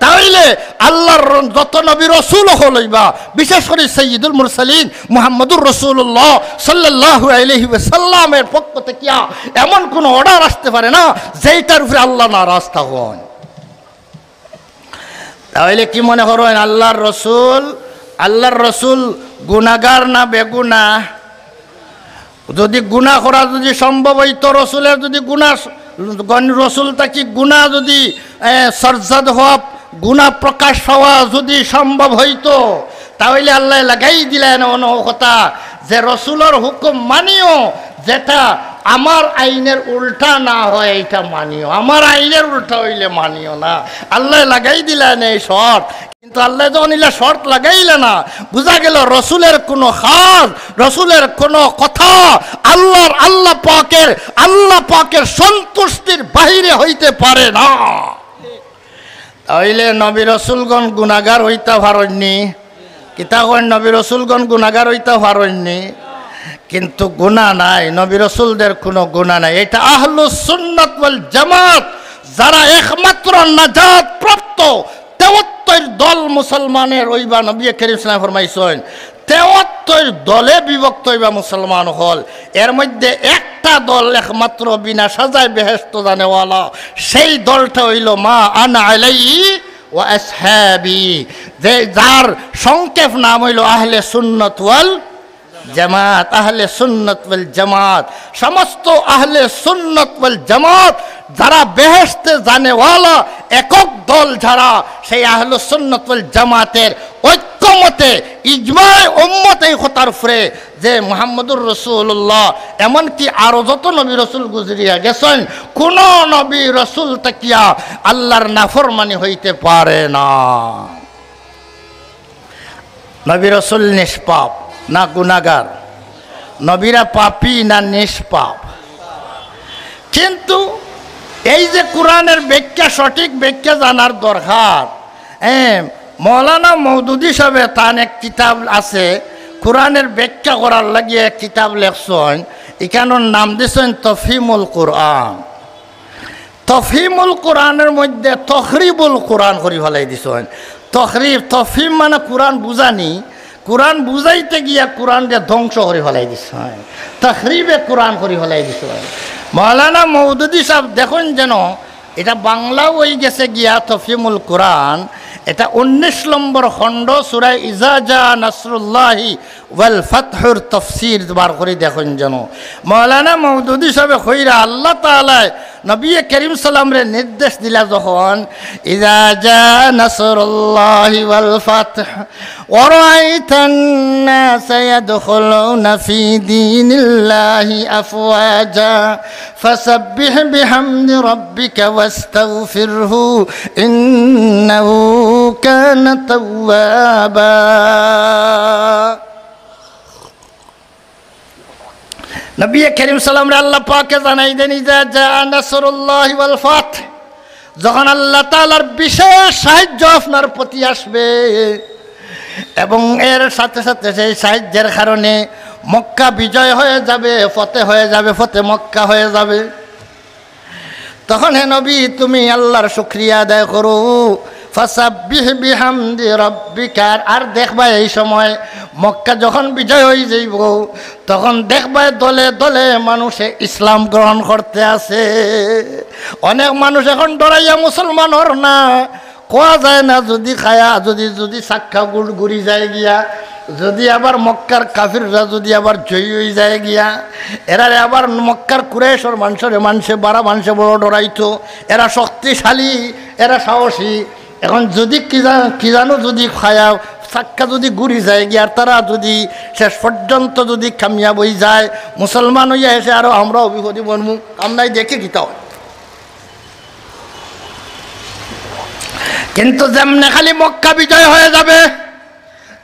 তাহলে আল্লাহর যত নবী রাসূল হলইবা, বিশেষ করে সাইয়্যিদুল মুরসালিন মুহাম্মদুর রাসূলুল্লাহ সাল্লাল্লাহু আলাইহি ওয়াসাল্লামের পক্ষ থেকে এমন কোনো অর্ডার আসতে পারে না যেটার উপরে আল্লাহ নারাজ হন। তাহলে কি মনে করেন আল্লাহর রসুল গুনাহগার না বেগুনা? যদি গুনাহ করা যদি সম্ভব হইতো, রসুলের যদি রসুল তাকে গুনাহ যদি সরজাদ হওয়া গুনাহ প্রকাশ হওয়া যদি সম্ভব হইতো, তাহলে আল্লাহ লাগাই দিলেন অন্য কথা যে রসুলের হুকুম মানিও, যেটা আমার আইনের উল্টা না হয় এটা মানিও, আমার আইনের উল্টা হইলে মানিও না। আল্লাহ লাগাই দিলেন এই শর্ত। কিন্তু আল্লাহ যখন ইলা শর্ত লাগাইলে না, বোঝা গেল রসুলের কোনো খাস, রসুলের কোনো কথা আল্লাহ পাকের সন্তুষ্টির বাহিরে হইতে পারে না। তাইলে নবী রসুলগণ গুনাহগার হইতে পারেননি, কিতা করেন নবী রসুলগণ গুনাহগার হইতে পারেননি, কিন্তু গুনাহ নাই, নবী রসুলদের কোনো গুনাহ নাই। এটা আহলুস সুন্নাত ওয়াল জামাত, যারা একমাত্র নাজাত প্রাপ্ত 73 দল মুসলমানের ওইবা নবী করিম সাল্লাল্লাহু আলাইহি ওয়াসাল্লাম ফরমাইছেন 73 দলে বিভক্ত হইবা মুসলমান হল। এর মধ্যে একটা দল একমাত্র বিনা সাজায় বেহেশত জানেওয়ালা, সেই দলটা হইল মা আনা আলাইহি ওয়া আসহাবি, যে যার সংক্ষেপ নাম হইল আহলে সুন্নাত ওয়াল জামাত। আহলে সুন্নাত ওয়াল জামাত, সমস্ত আহলে সুন্নাত ওয়াল জামাত যারা বেহেশতে জানেওয়ালা একক দল যারা, সেই আহলে সুন্নাত ওয়াল জামাতের ঐক্যমতে ইজমায়ে উম্মত এই কথার উপরে যে মুহাম্মদুর রাসূলুল্লাহ এমনকি আরো যত নবী রাসূল গুজরিয়া গেছেন, কোন নবী রাসূল তাকিয়া আল্লাহর নাফরমানি হইতে পারে না। নবী রাসূল নিষ্পাপ না গুনাহগার? নবীরা পাপী না নিষ্পাপ? কিন্তু এই যে কোরআনের ব্যাখ্যা, সঠিক ব্যাখ্যা জানার দরকার। মৌলানা মওদুদি সাহেব তার এক কিতাব আছে, কোরআনের ব্যাখ্যা করার লাগিয়ে এক কিতাব লেখছেন, এখানোর নাম দিয়েছেন তফহিমুল কোরআন। তফহিমুল কোরআনের মধ্যে তখরিবুল কোরআন করি ফেলাই দিছেন। তখরিফ তফিম মানে কোরআন বুঝানি, কোরআন বুঝাইতে গিয়া কোরআন দিয়ে ধ্বংস করে ফেলাই দিস হয়, তখরিবে কোরআন করে ফেলাই দিস হয়। মৌলানা মওদুদি সাহেব দেখুন যেন এটা বাংলাও হয়ে গেছে গিয়া তফিমুল কোরআন, এটা 19 নম্বর খণ্ড সূরা ইজা জা নাসরুল্লাহি ওয়াল ফাতহুর তাফসীর বার করে দেখুন যেন মৌলানা মওদুদি সাহেব কইরা আল্লাহ তাআলা নবী করিম সাল্লাম রে নির্দেশ দিলা যখন ইজা জা নাসরুল্লাহি ওয়াল ফাতহ ওয়া রাআইতান নাস ইয়াদখুলুনা ফি দীনিল্লাহি আফওয়াজা ফাসাব্বিহ বিহামদি রাব্বিকা ওয়াস্তাগফিরহু ইন্নাহু কানা তাওয়াবা। নবী করিম সাল্লাল্লাহু আলাইহি আল্লাহ পাকে জানাই দেন ইজা জা নাসরুল্লাহি ওয়াল ফাতহ, যখন আল্লাহ তাআলার বিশেষ সাহায্য আপনার প্রতি আসবে এবং এর সাথে সাথে সেই সাহায্যের কারণে মক্কা বিজয় হয়ে যাবে, ফতে হয়ে যাবে, ফতে মক্কা হয়ে যাবে, তখন হে নবী তুমি আল্লাহর শুকরিয়া আদায় করো। ফাসাব্বিহ বিহামদি রাব্বিকা, আর দেখবা এই সময় মক্কা যখন বিজয় হয়ে যাইব তখন দেখবা দলে দলে মানুষে ইসলাম গ্রহণ করতে আছে। অনেক মানুষ এখন ডরাইয়া মুসলমান হর না, কোয়া যায় না যদি খায়া যদি সাক্ষা গুড়ি যায় গিয়া, যদি আবার মক্কার কাফিররা যদি আবার জয়ী হয়ে যায় গিয়া, এরারে আবার মক্কার কুরাইশের মানুষে বারা মানুষে বড় ডরাইতো, এরা শক্তিশালী, এরা সাহসী। এখন যদি কি জানো যদি খায়া সাক্ষা যদি ঘুরি যায় গিয়া, আর তারা যদি শেষ পর্যন্ত যদি কামিয়াব হয়ে যায়, মুসলমান হইয়া এসে আরো আমরা অভিভূতি বনমু, আমরাই দেখে গীতা হয়। কিন্তু যেমনে খালি মক্কা বিজয় হয়ে যাবে,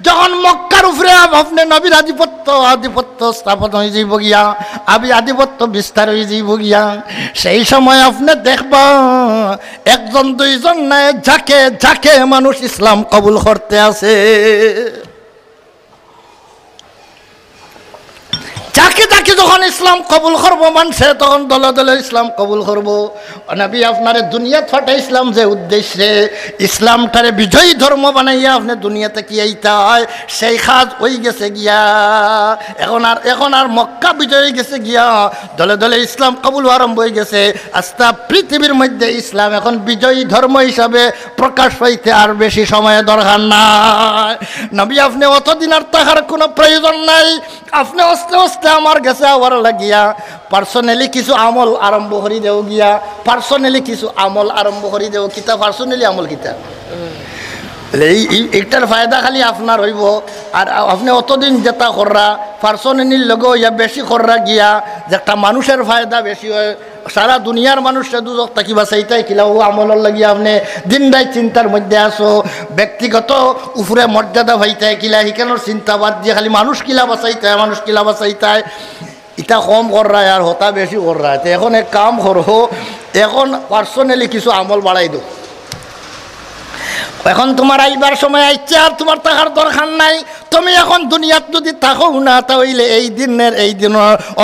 যখন মক্কার উপরে আপনি নবীর আধিপত্য স্থাপন হয়ে যাইব গিয়া, আধিপত্য বিস্তার হয়ে যাইব গিয়া, সেই সময় আপনি দেখবা একজন দুইজন নাই যাকে যাকে মানুষ ইসলাম কবুল করতে আছে, যাকে যাকে যখন ইসলাম কবুল করব মানুষে তখন দলে দলে ইসলাম কবুল করব। নবী আপনার দুনিয়া ফাটা ইসলাম যে উদ্দেশ্যে ইসলামটারে বিজয়ী ধর্ম বানাইয়া আপনি দুনিয়াতে কি আইতা হয়, সেই কাজ হয়ে গেছে গিয়া। এখন আর মক্কা বিজয় হয়ে গেছে গিয়া, দলে দলে ইসলাম কবুল আরম্ভ হয়ে গেছে। আস্তা পৃথিবীর মধ্যে ইসলাম এখন বিজয়ী ধর্ম হিসাবে প্রকাশ পাইতে আর বেশি সময় দরকার নাই। নবী আপনি অতদিন আর তাহার কোনো প্রয়োজন নাই, আপনি আস্তে আস্তে আমার কাছে আবার লাগিয়া পার্সোনালি কিছু আমল আরম্ভ করি দেও গিয়া, পার্সোনালি কিছু আমল আরম্ভ করি দেও। কিতা পার্সোনালি আমল কিতা? এইটার ফায়দা খালি আপনার হইব। আর আপনি অতদিন যেটা কররা পার্সোনালির লগে ইয়া বেশি কররা গিয়া, যে একটা মানুষের ফায়দা বেশি হয়, সারা দুনিয়ার মানুষরা দুজক থাকিবা সেইটাই কিলা ও আমলের লাগিয়া আপনি দিন রাত চিন্তার মধ্যে আসো। ব্যক্তিগত উপরে মর্যাদা ভাইতে কিলা হিকানোর চিন্তা বাদ দিয়ে খালি মানুষ কিলা বাঁচাইতে মানুষ কিলা বাঁচাইতে, ইটা কম কররায় আর হতা বেশি কররায়। তো এখন এক কাম করো, এখন পার্সোনালি কিছু আমল বাড়াই দো। এখন তোমার আইবার সময় আইছে, আর তোমার থাকার দরকার নাই। তুমি এখন দুনিয়াত যদি থাকো না, তাহলে এই দিনের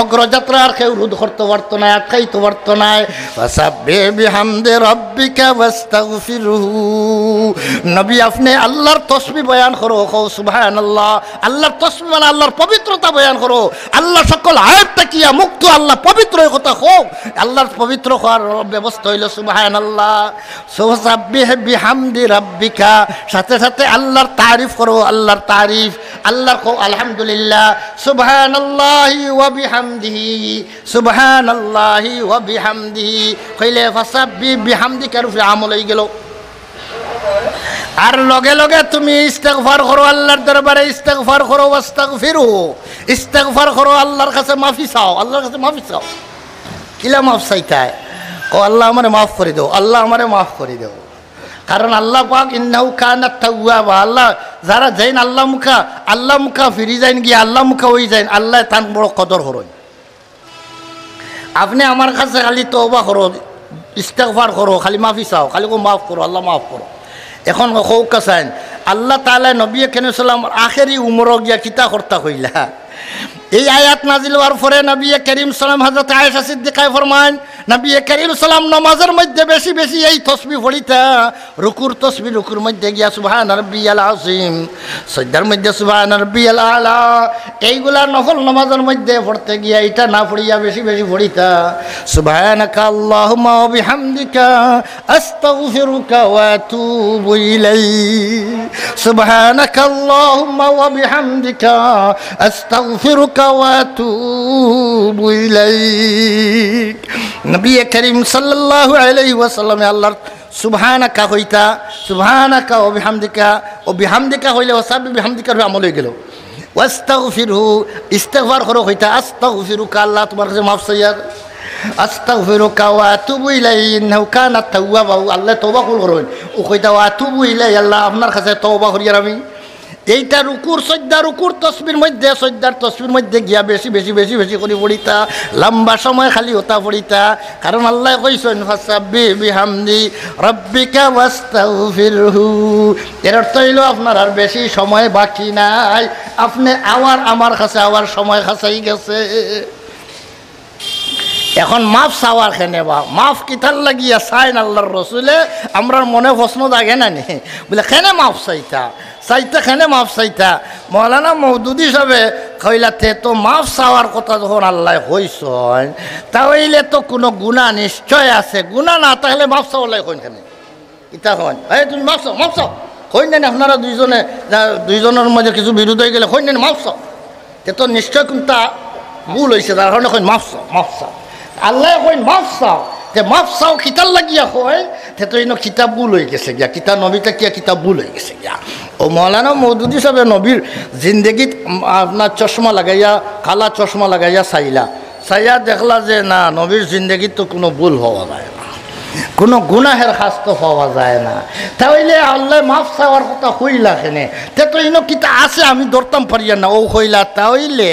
অগ্রযাত্রা আর কেউ রোধ করতে পারতো না, আটকাইতে পারতো না। ফাসাব্বিহ বিহামদি রাব্বিকা ওয়াস্তাগফিরহু, নবী আপনি আল্লাহর তাসবিহ বয়ান করো, সুবহানাল্লাহ। আল্লাহর তাসবিহ মানে আল্লাহর পবিত্রতা বয়ান করো। আল্লাহ সকল আয়াত থেকে মুক্ত, আল্লাহ পবিত্র কথা হোক, আল্লাহর পবিত্র হওয়ার ব্যবস্থা হইল সুবহানাল্লাহ। ফাসাব্বিহ বিহামদি রাব্বিকা, সাথে সাথে আল্লাহর তারিফ করো, আল্লাহর তারিফ, আল্লাহর কো আলহামদুলিল্লাহ, সুবহানাল্লাহি ওয়া বিহামদিহি, সুবহানাল্লাহি ওয়া বিহামদিহি কইলে ফাসাব্বিহ বিহামদিকার উপরে আমল হয়ে গেল। আর লগে লগে তুমি ইস্তেগফার করো, আল্লাহর দরবারে ইস্তেগফার করো, ওয়াস্তাগফিরু, ইস্তেগফার করো, আল্লাহর কাছে মাফি চাও, আল্লাহর কাছে মাফি চাও। কিলা মাফ চাইতে? ও আল্লাহ আমারে মাফ করে দাও, আল্লাহ আমারে মাফ করে দাও। কারণ আল্লাহ পাক ইন্নাহু কানা তাওয়াবা, আল্লাহ যারা যাইন আল্লাহ মুখা ফিরি যাইন গিয়ে আল্লাহ মুখা হয়ে যাইন, আল্লাহ তান বড় কদর করুন। আপনি আমার কাছে খালি তওবা করো, ইস্তেগফার করো, খালি মাফি চাও, খালি মাফ করো, আল্লাহ মাফ করো। এখন কৌকা চাইন আল্লাহ তাআলা নবী করিম সাল্লাল্লাহু আলাইহি ওয়াসাল্লাম আখেরি উমর গিয়া কিতা করতা কইলা, এই আয়াত নাজিল হওয়ার পরে নবী করিম সাল্লাম হযরত আয়েশা সিদ্দিকা ফরমান নবী করিম সাল্লাম নামাজের মধ্যে বেশি বেশি এই তসবিহ পড়িতা রুকুর তসবিহ রুকুর মধ্যে গিয়া সুবহান রাব্বিয়াল আযীম সাজদার মধ্যে সুবহান রাব্বিয়াল আলা এইগুলা নফল নামাজের মধ্যে পড়তে গিয়া এটা না পড়িয়া বেশি বেশি পড়িতা সুবহানাকা আল্লাহুম্মা ওয়া বিহামদিকা আস্তাগফিরুকা ওয়া আতুবু ইলাইক সুবহানাকা আল্লাহুম্মা ওয়া বিহামদিকা আস্তাগফিরুকা ওয়া আতুবু ইলাইক নবী করিম সাল্লাল্লাহু আলাইহি ওয়াসাল্লাম আল্লাহর সুবহানাকা হইতা সুবহানাকা ওয়া বিহামদিকা হইলে ওয়াসাবি বিহামদিকার আমল হয়ে গেল ওয়াস্তাগফিরহু ইস্তিগফার করো হইতা আস্তাগফিরুকা আল্লাহ তোমার কাছে মাফ চাইয়ার আস্তাগফিরুকা ওয়া আতুবু ইলাইহি ইন্নাহু কানা তাওয়াবা আল্লাহ তওবা করুন ও কইতা ওয়া আতুবু ইলাইহি আল্লাহ আপনার কাছে তওবা করিয়ার আমি এইটা রুকুর সজ্জা রুকুর তসবির মধ্যে সজ্জার তসবির মধ্যে গিয়া বেশি বেশি বেশি বেশি করে পড়িতা লম্বা সময় খালি ওটা পড়িতা কারণ আল্লাহ কইছেন ফাসাব্বি বিহামদি রাব্বিকা ওয়াস্তাগফিরহু এর অর্থ হইল আপনার আর বেশি সময় বাকি নাই আপনি আমার কাছে আওয়ার সময় কাছেই গেছে এখন মাফ চাওয়ার খেনে বা মাফ কিতার লাগিয়া চাইন আল্লাহর রসুলে আমরা মনে প্রশ্ন জাগে না নি বলে খেনে মাফ চাইতা খেনে মাফ চাইতা মৌলানা মওদুদি সাহেবে কইলাতে তো মাফ চাওয়ার কথা যখন আল্লাহ কইছেন তাহলে তো কোনো গুনাহ নিশ্চয় আছে গুনাহ না তাহলে মাফ চাওয়া লাগে কোনখানে ইতা হন এই তুমি মাফ চাও কই না আপনারা দুইজনের মধ্যে কিছু বিরোধ হয়ে গেলে কই না মাফ চাও তে তো নিশ্চয় কোনটা ভুল হয়েছে তার কারণে কই মাফ চাও আল্লাহ কই মাফ চাও যে মাফ চাও কিতাব লাগিয়া হয় তে তো ইনো কিতাব ভুল হয়ে গেছে গিয়া কিতাব নবীটা কিয়া কিতাব ভুল হয়ে গেছে গিয়া ও মৌলানা মওদুদি সাহেব নবীর জিন্দগিত আপনার চশমা লাগাইয়া কালা চশমা লাগাইয়া চাইয়া দেখলা যে না নবীর জিন্দগিত তো কোনো ভুল হওয়া যায় না কোনো গুনাহের শাস্ত পাওয়া যায় না তাহলে আল্লাহ মাফ চাওয়ার কথা কইলা কেনে তে তো ইনো কিতা আছে আমি ধরতাম পারিয়া না ও কইলা তাহলে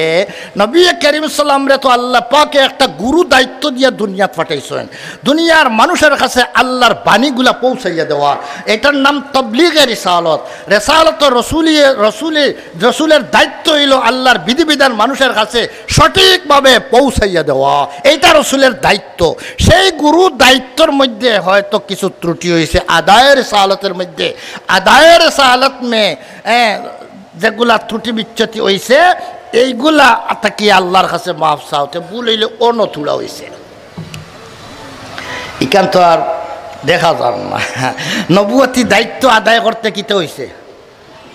নবী করিম সাল্লাম রে তো আল্লাহ পাকে একটা গুরু দায়িত্ব দিয়া দুনিয়াত পাঠাইছেন দুনিয়ার মানুষের কাছে আল্লাহর বাণীগুলা পৌঁছাইয়া দেওয়া এটার নাম তাবলীগে রিসালত রিসালত রসুলের দায়িত্ব হইল আল্লাহর বিধিবিধান মানুষের কাছে সঠিকভাবে পৌঁছাইয়া দেওয়া এইটা রসুলের দায়িত্ব সেই গুরু দায়িত্বর মধ্যে হয়তো কিছু ত্রুটি হয়েছে আদায়ের সালাতের মধ্যে আদায়ের সালাত মে যেগুলা ত্রুটি বিচ্যুতি হয়েছে এইগুলা তাকে আল্লাহর কাছে মাফ চাওতে ভুল হইলে অনথুড়া হয়েছে ইকান তো আর দেখা যান না নবুয়তি দায়িত্ব আদায় করতে কিতে হয়েছে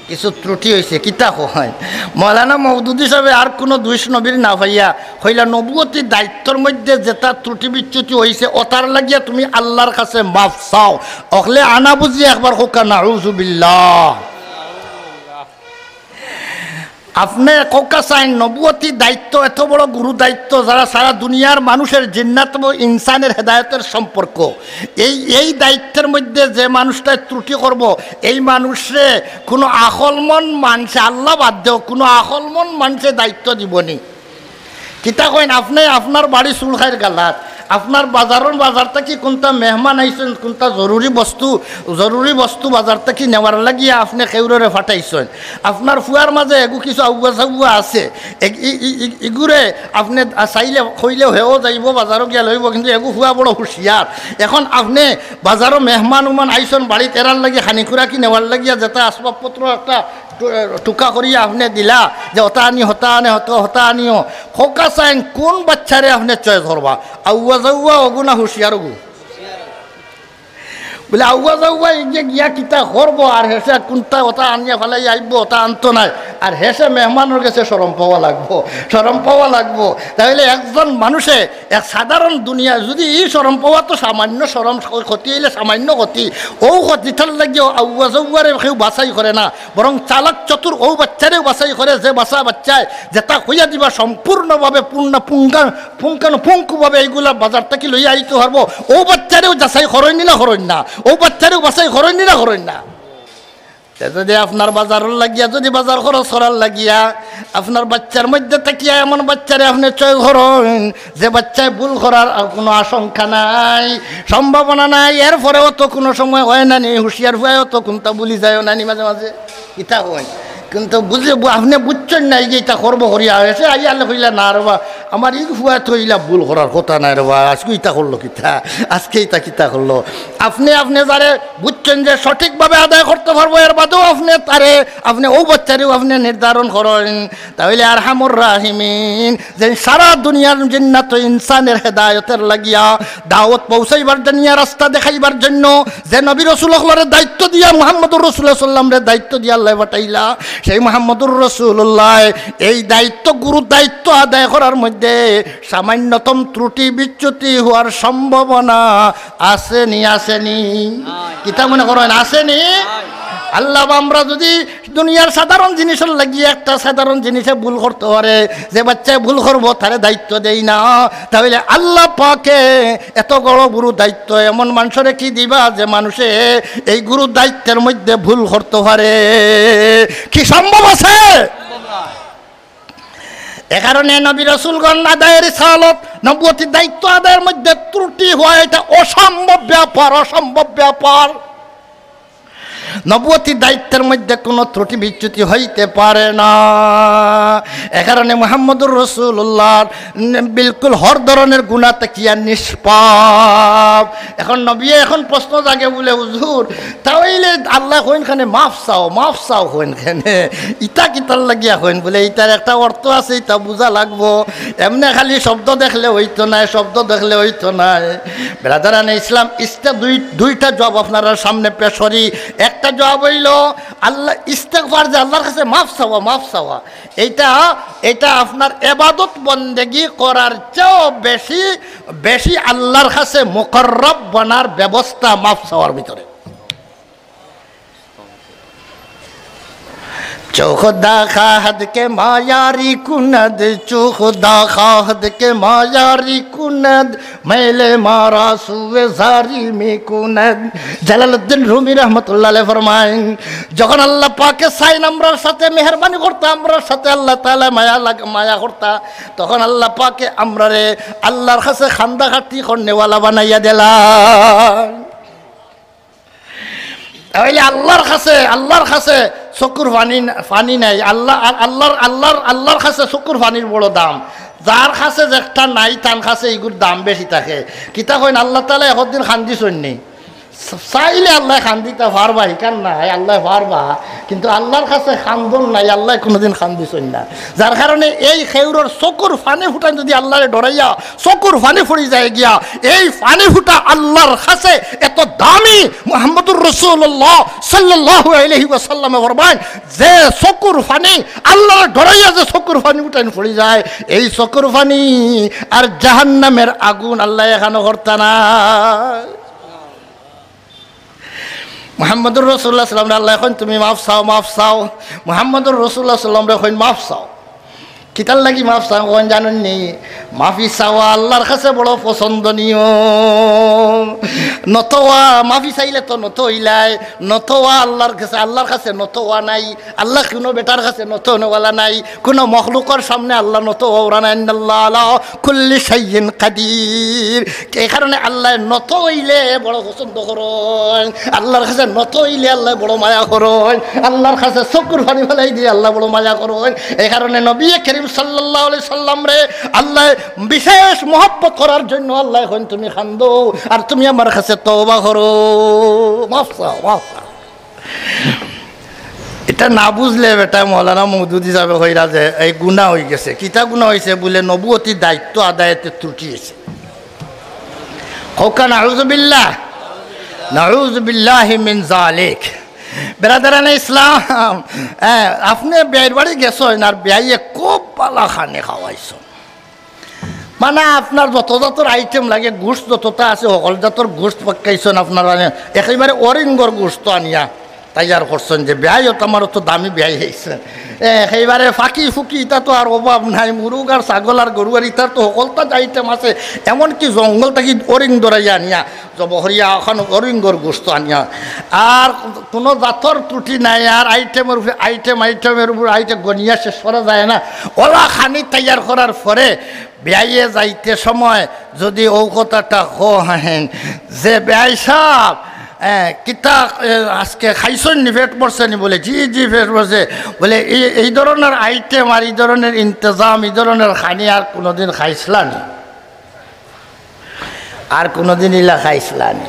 কিছু ত্রুটি হয়েছে কিতা হয় মৌলানা মওদুদি সাহেব আর কোনো দুইশ নবীর না ভাইয়া হইলা নবুয়তির দায়িত্বর মধ্যে যেটা ত্রুটি বিচ্যুতি হয়েছে ওটার লাগিয়া তুমি আল্লাহর কাছে মাফ চাও অকলে আনা বুঝি একবার হোকা নাউযু বিল্লাহ আপনি কোকা চাইন নবুয়তি দায়িত্ব এত বড় গুরু দায়িত্ব যারা সারা দুনিয়ার মানুষের জিন্নাত ও ইনসানের হেদায়েতের সম্পর্ক এই দায়িত্বের মধ্যে যে মানুষটা ত্রুটি করব এই মানুষে কোনো আকলমন মানুষে আল্লাহ বাদ দেও কোনো আকলমন মানুষে দায়িত্ব দিবনি কিতা কইন আপনি আপনার বাড়ি চুল খাইর গালাত আপনার বাজার থেকে কোনটা মেহমান আইছেন কোনটা জরুরি বস্তু বাজার থেকে নেওয়ার লাগিয়া আপনি কেউরে ফাটাইছেন আপনার ফুয়ার মাঝে এগু কিছু আগুয়া চাগুয়া আছে এগুরে আপনি চাইলে খইলে হয়েও যাইব বাজারও গিয়া লইব কিন্তু এগু ফুয়া বড় হুঁশিয়ার এখন আপনি বাজারও মেহমান উমান আইছেন বাড়িত এরার লাগি খানি খুরাকি নেওয়ার লাগিয়া যেটা আসবাবপত্র একটা টুকা করিয়া আপনি দিলা যে হতা আনিও খোকা চাইন কোন বাচ্চারে আপনি চয় ধরবা আউয়া যাউয়া অগুনা হুঁশিয়ার অগু বলে আউয়া যাউয়া গিয়া কিতা করবো আর হেসে কোনটা ওটা আনিয়া ফেলাই আইব ওটা আনতো নাই আর হেসে মেহমানের কাছে শরম পাওয়া লাগবো তাহলে একজন মানুষে এক সাধারণ দুনিয়া যদি এই শরম পাওয়া তো সামান্য শরম ক্ষতি হইলে সামান্য ক্ষতি ও ক্ষতিটার লাগিও আউয়া যাউয়ারে কেউ বাছাই করে না বরং চালাক চতুর ও বাচ্চারেও বাছাই করে যে বাচ্চায় যেটা হইয়া দিবা সম্পূর্ণভাবে পুঙ্খানুপুঙ্খভাবে এইগুলা বাজার থেকে লইয়া আইতে পারবো ও বাচ্চারেও যাচাই করেন না ও বাচ্চারেও বাছাই করেন না যদি আপনার বাজারের লাগিয়া যদি বাজার খরচ করার লাগিয়া আপনার বাচ্চার মধ্যে তাকিয়া এমন বাচ্চারে আপনি চয় করেন যে বাচ্চায় ভুল করার কোনো আশঙ্কা নাই সম্ভাবনা নাই এরপরেও তো কোনো সময় হয় না নি হুঁশিয়ার হয়েও তো কোনটা ভুলি যায় না নি মাঝে ইটা হয় কিন্তু বুঝে আপনি বুঝছেন না এই যে এটা করবো করিয়া হয়েছে আই আল্লাহ কইলা না রবা আমার ই হুয়া থইলা ভুল করার কথা নাই রবা আজকে ইটা করলো কিতা আজকে ইটা কিতা করলো আপনি যারে বুঝছেন যে সঠিকভাবে আদায় করতে পারবো এর বাদেও আপনি ও বাচ্চারেও আপনি নির্ধারণ করেন তাহলে আরহামুর রাহিমিন যে সারা দুনিয়ার জিন্নাত ইনসানের হেদায়তের লাগিয়া দাওয়াত পৌঁছাইবার জন্য রাস্তা দেখাইবার জন্য যে নবী রাসূলুল্লাহর দায়িত্ব দিয়া মুহাম্মদুর রাসূলুল্লাহ সাল্লাল্লাহু দায়িত্ব দিয়া আল্লাহ পাঠাইলা সেই মুহাম্মদুর রাসূলুল্লাহ এই দায়িত্ব গুরু দায়িত্ব আদায় করার মধ্যে সামান্যতম ত্রুটি বিচ্যুতি হওয়ার সম্ভাবনা আসেনি কিতা মনে করেন আসেনি আল্লাহ আমরা যদি দুনিয়ার সাধারণ জিনিসের লাগিয়ে একটা সাধারণ জিনিসে ভুল করতে পারে যে বাচ্চায় ভুল করবো তারে দায়িত্ব দেই না তাহলে আল্লাহ পাকে এত বড় গুরু দায়িত্ব এমন মানুষের কি দিবা যে মানুষে এই গুরু দায়িত্বের মধ্যে ভুল করতে পারে কি সম্ভব আছে এ কারণে নবী রাসূলগণ আদায়ের রিসালাত নবুয়তির দায়িত্ব আদায়ের মধ্যে ত্রুটি হয় এটা অসম্ভব ব্যাপার নবুয়তির দায়িত্বের মধ্যে কোনো ত্রুটি বিচ্যুতি হইতে পারে না এ কারণে মুহাম্মদুর রাসূলুল্লাহ বিলকুল হর ধরনের গুনাহ থেকে নিষ্পাপ এখন নবী এখন প্রশ্ন জাগে বলে হুজুর তাহলে আল্লাহ কইন খানে মাফ চাও কইন খানে ইটা কিতার লাগিয়া কইন বলে ইটার একটা অর্থ আছে এটা বোঝা লাগবো এমনি খালি শব্দ দেখলে হইতো না ব্রাদারান ইসলাম দুইটা জবাব আপনারা সামনে পেশ করি একটা জবাব হইল আল্লাহ ইস্তেগফার যে আল্লাহর কাছে মাফ চাওয়া এটা আপনার ইবাদত বন্দেগি করার চেয়েও বেশি আল্লাহর কাছে মুকররব বনার ব্যবস্থা মাফ চাওয়ার ভিতরে চোখদা খাহদ কে মায়ারি কুনদ চোখদা খাহদ কে মায়ারি কুনদ মেলে মারা সুয়ে জারি মে কুনদ জালালউদ্দিন রুমি রহমাতুল্লাহ আলাইহি ফরমায়েন যখন আল্লাহ পাকে সাইন আমরার সাথে মেহেরবানি করতে আমরার সাথে আল্লাহ তাআলা মায়া করতা তখন আল্লাহ পাকে আমরারে আল্লাহর কাছে খান্দাখাতি করনেওয়ালা বানাইয়া দিলা তাহলে আল্লাহর কাছে চকুর পানি নাই আল্লাহর কাছে চকুর পানির বড় দাম যার কাছে যেটা নাই তার কাছে এইগুলোর দাম বেশি থাকে কিতা কইন আল্লাহ তাআলা একদিন খান্দি চন্নি চাইলে আল্লাহ খান্দিতে পারবা হিকান নাই আল্লাহ পারবা কিন্তু আল্লাহর কাছে খান্দন নাই আল্লাহ কোনোদিন খান্দিছেন না যার কারণে এই খেউরের চকুর পানি ফুটান যদি আল্লাহরে ডরাইয়া চকুর পানি ফুড়ি যায় গিয়া এই পানি ফুটা আল্লাহর কাছে এত দামি মুহাম্মদুর রাসূলুল্লাহ সাল্লাল্লাহু আলাইহি ওয়াসাল্লাম ফরমান যে চকুর পানি আল্লাহর ডরাইয়া যে চকুর পানি ফুটান ফুড়ি যায় এই চকুর পানি আর জাহান্নামের আগুন আল্লাহ এখানে করতা না মুহাম্মদুর রাসূলুল্লাহ সাল্লাল্লাহু আলাইহি ওয়াসাল্লাম এখন তুমি মাফ চাও মুহাম্মদুর রাসূলুল্লাহ সাল্লাল্লাহু আলাইহি ওয়াসাল্লাম মাফ চাও কিতার লাগি মাফ চাও কোন জানেন নি মাফি চাওয়া আল্লাহর কাছে বড় পছন্দনীয় নতওয়া মাফি চাইলে তো নতইলাই নতওয়া আল্লাহর কাছে নতওয়া নাই আল্লাহ কোনো বেটার কাছে নতওয়ালা নাই কোনো মখলুকের সামনে আল্লাহ নতওয়া নাই আল্লাহ আলা কুল্লি শাইইন কাদির এই কারণে আল্লাহ নতইলে বড় পছন্দ করেন আল্লাহর কাছে নতইলে আল্লাহ বড় মায়া করেন আল্লাহর কাছে চকুর পানি ফেলাই দিয়ে আল্লাহ বড় মায়া করেন এই কারণে নবী করিম সাল্লাল্লাহু আলাইহি সাল্লাম রে আল্লাহ বিশেষ মহব্বত করার জন্য আল্লাহ এখন তুমি খান্দো আর তুমি আমার কাছে তওবা করো মাফ চাও এটা না বুঝলে বেটা মৌলানা মওদুদি সাহেব কইরা যে এই গুনাহ হয়ে গেছে কিতা গুনাহ হইছে বলে নবুয়তি দায়িত্ব আদায়তে ত্রুটি হইছে কওকা নাউযু বিল্লাহি মিন যালিক বেরাদারানে ইসলাম আপনি বিয়ের বাড়ি গেছেন আর বিয়ে খুব পালা খানে খাওয়াইছেন মানে আপনার যত জাতর আইটেম লাগে গোস্ত যতটা আছে সকল জাতর গোস্ত পাকাইছেন আপনার একেবারে অরিঙ্গর গোস্ত আনিয়া তৈয়ার করছেন যে বিয়াই আমার তো দামি বিয়াই হয়েছেন সেইবারে ফাঁকি ফুকি ইটা তো আর অভাব নাই মুরুগ আর ছাগল আর গরু আর ইটার তো সকলটা আইটেম আছে এমনকি জঙ্গল থাকি অরিং দরাইয়া আনিয়া জবহরিয়া এখন অরিঙ্গর গোস্ত আনিয়া আর কোনো জাতর ত্রুটি নাই আর আইটেমের উপর আইটেম গনিয়া শেষ করা যায় না ওলা খানি তৈয়ার করার পরে বিয়াইয়ে যাইতে সময় যদি ও কথাটা হেন যে বেয়াই সাহ কিতা আজকে খাইছন নি, পেট পড়ছে নি? বলে জি জি পেট পড়ছে। বলে এই ধরনের আইটেম আর এই ধরনের ইন্তজাম, এই ধরনের খানি আর কোনোদিন খাইছিলানি? আর কোনোদিন ইলা খাইছিলানি?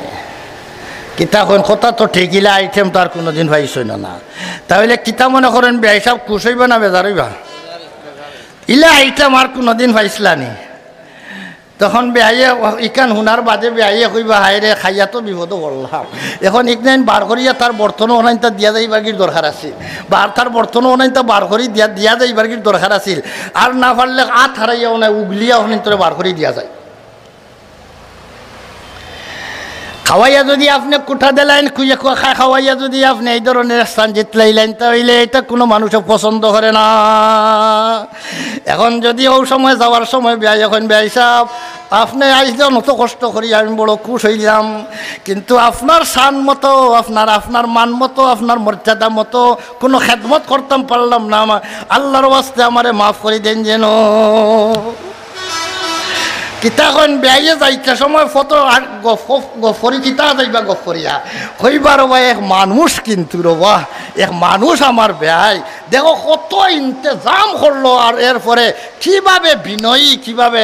কিতা কোন কথা তো ঠিক, ইলা আইটেম তো আর কোনোদিন পাইছই না। তাহলে কিতা মনে করেন বেআই সাহেব খুশ হইবা না বেজার হইবা? ইলা আইটেম আর কোনোদিন পাইছিলানি? তখন বেআইয়ে ইকান হুনার বাদে বেআইয়ে কইবা হায় রে খাইয়া তো বিপদ করলাম, এখন ইকনাইন বার করিয়া তার বর্তনও অনাইনটা দিয়া যাইবার গির দরকার আছিল, বা তার বর্তনও অনাইনটা বার করি দিয়া যাইবার গির দরকার আছিল। আর না পারলে আত হারাইয়া ওনায় উগলিয়া অনাইন তোরে বার করি দিয়া যায়। খাওয়াইয়া যদি আপনি কুঠা দিলেন, খুঁজে খাওয়াইয়া যদি আপনি এই ধরনের স্থান জিতলাইলেন, তাহলে এটা কোনো মানুষও পছন্দ করে না। এখন যদি ওই সময় যাওয়ার সময় বেআই, এখন বেআই সাহেব আপনি আইসলেন অত কষ্ট করি, আমি বড় খুশ হইলাম, কিন্তু আপনার শান মতো, আপনার মান মতো, আপনার মর্যাদা মতো কোনো খেদমত করতাম পারলাম না, আল্লাহর ওয়াস্তে আমারে মাফ করে দেন যেন। কিতাখন বেআইয়ে যাইতে সময় ফটো গফরি কিতা যাইবা গফরিয়া কইবা রবা এক মানুষ, কিন্তু রবা এক মানুষ আমার বেআই দেখো কত ইন্তজাম করলো, আর এরপরে কিভাবে বিনয়ী, কিভাবে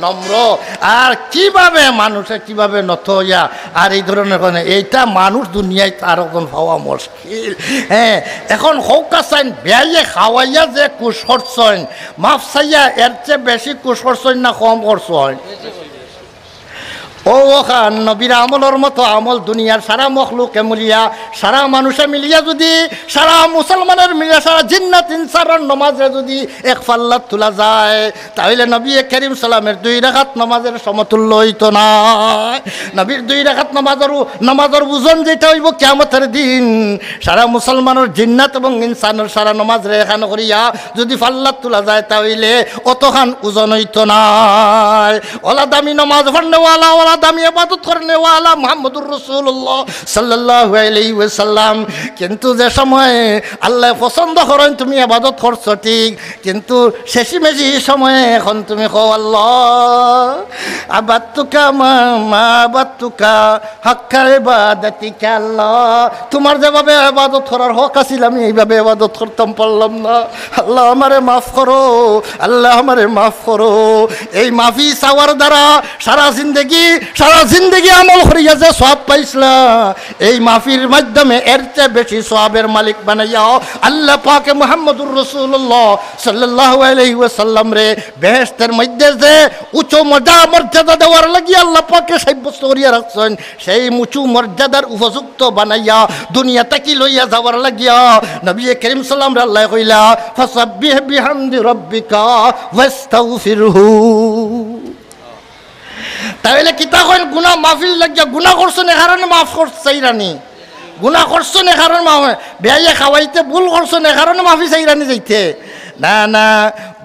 নম্র, আর কিভাবে মানুষে কিভাবে নত হইয়া, আর এই ধরনের এইটা মানুষ দুনিয়ায় তার এখন পাওয়া মুশকিল। হ্যাঁ, এখন হৌকা চাইন বেআইয়ে খাওয়াইয়া যে কুশ করছেন, মাফ চাইয়া এর চেয়ে বেশি কুশ করছেন না কম করছেন? ও খান নবীর আমলের মতো আমল দুনিয়ার সারা মখলুকে মিলিয়া, সারা মানুষে মিলিয়া যদি, সারা মুসলমানের মিলিয়া, সারা জিন্নাত ইনসানের নমাজে যদি এক পাল্লাত তোলা যায়, তাহলে নবী করিম সালামের 2 রাকাত নমাজের সমতুল্য হইতো না। নবীর 2 রাকাত নমাজের ওজন যেটা হইব কিয়ামতের দিন, সারা মুসলমানের জিন্নাত এবং ইনসানের সারা নমাজ রে এখান করিয়া যদি পাল্লাত তোলা যায়, তাহলে অতখান ওজন হইতো না। ওলা দামি নমাজ পড়নেওয়ালা, ওলা দামি ইবাদত করনেওয়ালা মুহাম্মদুর রাসূলুল্লাহ সাল্লাল্লাহু আলাইহি ওয়াসাল্লাম, কিন্তু যে সময় আল্লাহ পছন্দ করেন তুমি ইবাদত করছো ঠিক, কিন্তু শেষি মেশি সময়ে এখন তুমি কও আল্লাহ আবাদতুকা মা আবাদতুকা হাক্কা ইবাদাতিকা, আল্লাহ তোমার যেভাবে ইবাদত করার হক আছিল আমি এইভাবে ইবাদত করতাম পারলাম না, আল্লাহ আমারে মাফ করো, আল্লাহ আমারে মাফ করো। এই মাফি চাওয়ার দ্বারা সারা জিন্দগি আমল করিয়া যে সওয়াব পাইছলা, এই মাফির মাধ্যমে এর চেয়ে বেশি সওয়াবের মালিক বানাইয়াও আল্লাহ পাকে মুহাম্মদুর রাসূলুল্লাহ সাল্লাল্লাহু আলাইহি ওয়াসাল্লাম রে বেহেশতের মধ্যে যে উচ্চ মর্যাদা দেওয়ার লাগি আল্লাহ পাকে সাব্যস্ত করিয়া রাখছেন, সেই উঁচু মর্যাদার উপযুক্ত বানাইয়া দুনিয়া থেকে লইয়া যাওয়ার লাগিয়া নবী করিম সাল্লাল্লাহু আলাইহি আল্লাহ কইলা ফাসাব্বিহ বিহামদি রাব্বিকা ওয়াস্তাগফিরহু। তাহলে কিতা কইন গুনাহ মাফিল লাগিয়া গুনাহ করছেন এ কারণে মাফ করতে চাইরানি, গুনাহ করছেন এ কারণে বেআইয়ে খাওয়াইতে ভুল করছেন এ কারণে মাফি চাইরানি যাইতে না, না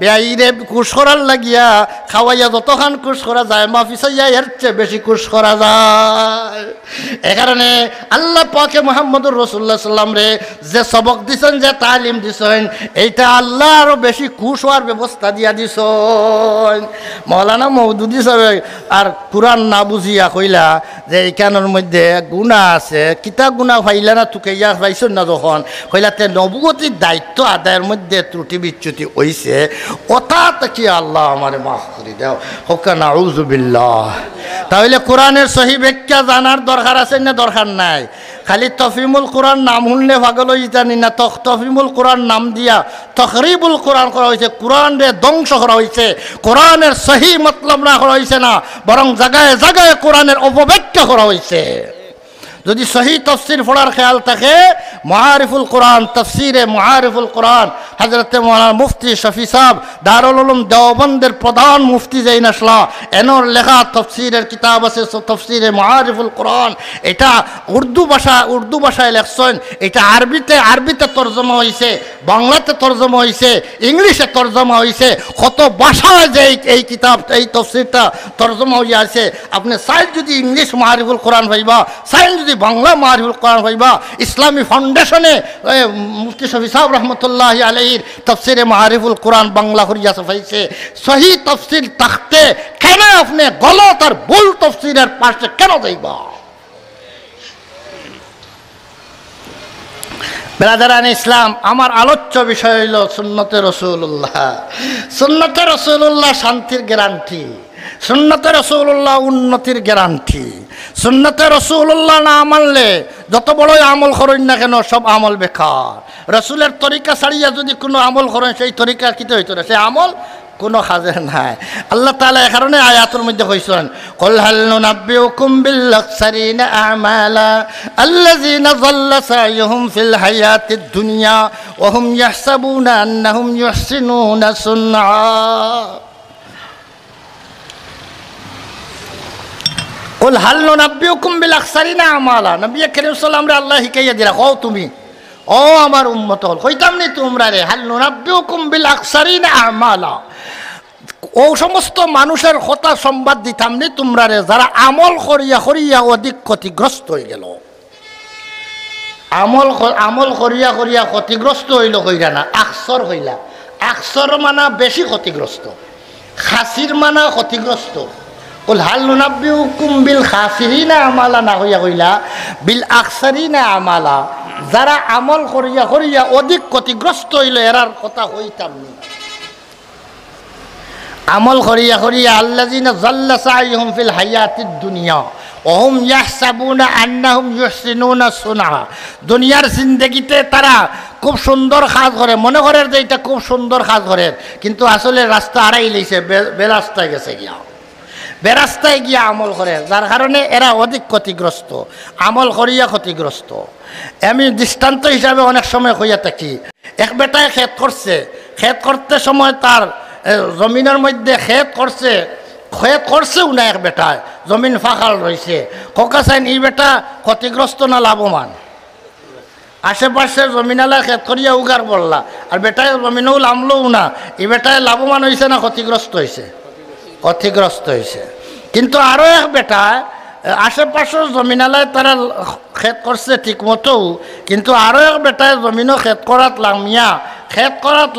বেআইরে কুশ করার লাগিয়া খাওয়াইয়া যতখান কুশ করা যায় মাফি চাইয়া এর চেয়ে বেশি কুশ করা যায়। এ কারণে আল্লাহ পাকে মুহাম্মদুর রাসূলুল্লাহ সাল্লাম রে যে সবক দিছেন, যে তালিম দিছেন, এইটা আল্লাহ আরো বেশি খুশ হওয়ার ব্যবস্থা দিয়া দিছেন। মৌলানা মওদুদি সাহেব আর কুরআন না বুঝিয়া কইলা যে এইখানের মধ্যে গুনাহ আছে, কিতা গুনাহ পাইলা না তুকাইয়া পাইছেন না, যখন কইলা তে নবুয়তির দায়িত্ব আদায়ের মধ্যে ত্রুটি বিচ্যুতি হইছে, ওটা কি আল্লাহ আমারে মাফ করে দাও, হোক নাউযু বিল্লাহ। তাহলে কোরআনের সহি ব্যাখ্যা জানার দরকার আছে না দরকার নাই? খালি তফিমুল কোরআন নাম শুনলে পাগল হয়ে জানি না, তফিমুল কোরআন নাম দিয়া তখরিবুল কোরআন করা হয়েছে, কোরআনে ধ্বংস করা হয়েছে, কোরআনের সহি মতলব না করা হয়েছে না, বরং জায়গায় জায়গায় কোরআনের অপব্যাখ্যা করা হয়েছে। যদি সহি তফসির পড়ার খেয়াল থাকে, মুআরিফুল কোরআন, তফসিরে মুআরিফুল কোরআন, হযরতে মাওলানা মুফতি শফি সাহেব দারুল উলুম দেওবন্দের প্রধান মুফতি যেইন আসলা, এনর লেখা তফসিরের কিতাব আছে তফসিরে মুআরিফুল কোরআন, এটা উর্দু ভাষায় লেখছেন, এটা আরবিতে তর্জমা হয়েছে, বাংলাতে তর্জমা হয়েছে, ইংলিশে তর্জমা হয়েছে, কত ভাষায় যে এই কিতাব এই তফসিরটা তর্জমা হয়ে আছে। আপনি সাইন যদি ইংলিশ মুআরিফুল কোরআন পাইবা, সাইন যদি বাংলা মুআরিফুল কোরআন পাইবা, ইসলামী ফাউন্ডেশনে মুফতি শফি সাহেব রহমতুল্লাহি আলাইহির তফসিরে মুআরিফুল কোরআন বাংলা করিয়া ছাপাইছে। সহি তফসির থাকতে কেন আপনি গলত আর ভুল তফসিরের পাশে কেন যাইবা? ব্রাদারান ইসলাম, আমার আলোচ্য বিষয় হইল সুন্নতে রসুল্লাহ। সুন্নতে রসুল্লাহ শান্তির গ্যারান্টি, সুন্নতে রসুল্লাহ উন্নতির গ্যারান্টি। সুন্নতে রসুল্লাহ না মানলে যত বড়ই আমল করেন না কেন সব আমল বেকার। রসুলের তরিকা ছাড়িয়া যদি কোনো আমল করেন সেই তরিকা কিতে হইতো না, সেই আমল কোনো কাজের নাই। আল্লাহ তাআলা এই কারণে আয়াতের মধ্যে কইছেন, কুল হাল নুনাব্বিউকুম বিল আখসারিনা আমালা আল্লাযিনা যাল্লা সাইয়ুহুম ফিল হায়াতিদ দুনিয়া ওয়া হুম ইয়াহসাবুনা আন্নাহুম ইউহসিনুনা সুন্না। কুল হাল নুনাব্বিউকুম বিল আখসারিনা আমালা, নবী করিম সাল্লাল্লাহু আলাইহি ওয়াসাল্লাম রে আল্লাহ শিখাইয়া দিরা, কও তুমি ও আমার উম্মত হল, কইতাম নি তোমরা রে, হাল নুনাব্বিউকুম বিল আখসারিনা আমালা, ও সমস্ত মানুষের কথা সংবাদ দিতাম নি তোমরা রে যারা আমল করিয়া করিয়া অধিক ক্ষতিগ্রস্ত হয়ে গেল। আমল করিয়া করিয়া ক্ষতিগ্রস্ত হইল কইরা না, আকসর হইলা। আকসর মানা বেশি ক্ষতিগ্রস্ত, খাসির মানা ক্ষতিগ্রস্ত। কুল হাল নুনাব্বিউকুম বিল খাসিরিনা আমালা না হইয়া কইলা বিল আকসারিনা আমালা, যারা আমল করিয়া করিয়া অধিক ক্ষতিগ্রস্ত হইল এরার কথা হইতাম নি। আমল করিয়া করিয়া আল্লাযিনা যাল্লা সাইয়ুহুম ফিল হায়াতিদ দুনিয়া ওয়া হুম ইয়াহসাবুনা আন্নাহুম ইউহসিনুনা সুনআ, দুনিয়ার জিন্দেগিতে তারা খুব সুন্দর কাজ করে, মনে করে যে এটা খুব সুন্দর কাজ করে, কিন্তু আসলে রাস্তা হারাই লইছে, বেরাস্তায় গেছে গিয়া, বেরাস্তায় গিয়া আমল করে, যার কারণে এরা অধিক ক্ষতিগ্রস্ত, আমল করিয়া ক্ষতিগ্রস্ত। আমি দৃষ্টান্ত হিসাবে অনেক সময় হইয়া থাকি, এক বেটায় ক্ষেত করছে, ক্ষেত করতে সময় তার জমিনের মধ্যে ক্ষেত করছেও না, এক বেটায় জমিন ফাঁকাল রয়েছে, কোকা চাইন এই বেটা ক্ষতিগ্রস্ত না লাভবান? আশেপাশে জমিনালা ক্ষেত করিয়া উগার বললা, আর বেটায় জমিনও লামলও না, এই বেটায় লাভবান হয়েছে না ক্ষতিগ্রস্ত হয়েছে? ক্ষতিগ্রস্ত হয়েছে। কিন্তু আরও এক বেটা আশেপাশের জমিনালায় তারা ক্ষেত করছে ঠিক মতো, কিন্তু আরও এক বেটায় জমিনও ক্ষেত করাত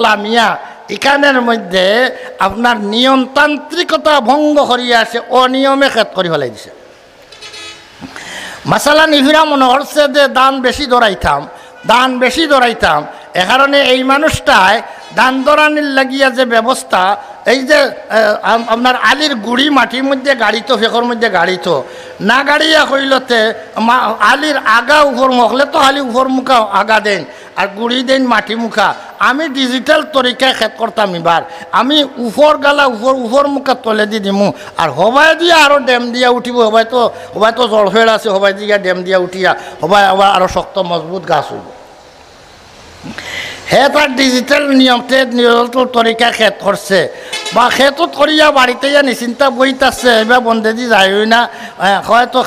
লামিয়া এখানের মধ্যে আপনার নিয়মতান্ত্রিকতা ভঙ্গ করিয়া আসে, অনিয়মে ক্ষেত করি ফেলাই দিছে। মাসালা নিভিরা মনে করছে যে দান বেশি দৌড়াইতাম, এ কারণে এই মানুষটায় দান দরানির লাগিয়া যে ব্যবস্থা, এই যে আপনার আলির গুড়ি মাটির মধ্যে গাড়িত, ফেকর মধ্যে গাড়িত না গাড়িয়া কইলতে আলির আগা উপর মখলে তো আলি উপর মুখা আগা দেন আর গুড়ি দেন মাটি মুখা। আমি ডিজিটাল তরিকায় খেত করতাম, এবার আমি উপর গালা উপর মুখা তলে দি দিমু, আর হবাই দিয়া আরও ড্যাম দিয়া উঠিব, হবাই তো জলফেড় আছে, হবাই দিয়া ড্যাম দিয়া উঠিয়া হবাই আবার আরও শক্ত মজবুত গাছ হইব। হে তার ডিজিটাল নিয়মতে তরিকা ক্ষেত করছে, বা ক্ষেতত করিয়া বাড়িতে ইয়া নিশ্চিন্তা বইতাছে, এবার বন্ধে দি যাই না, হয়তো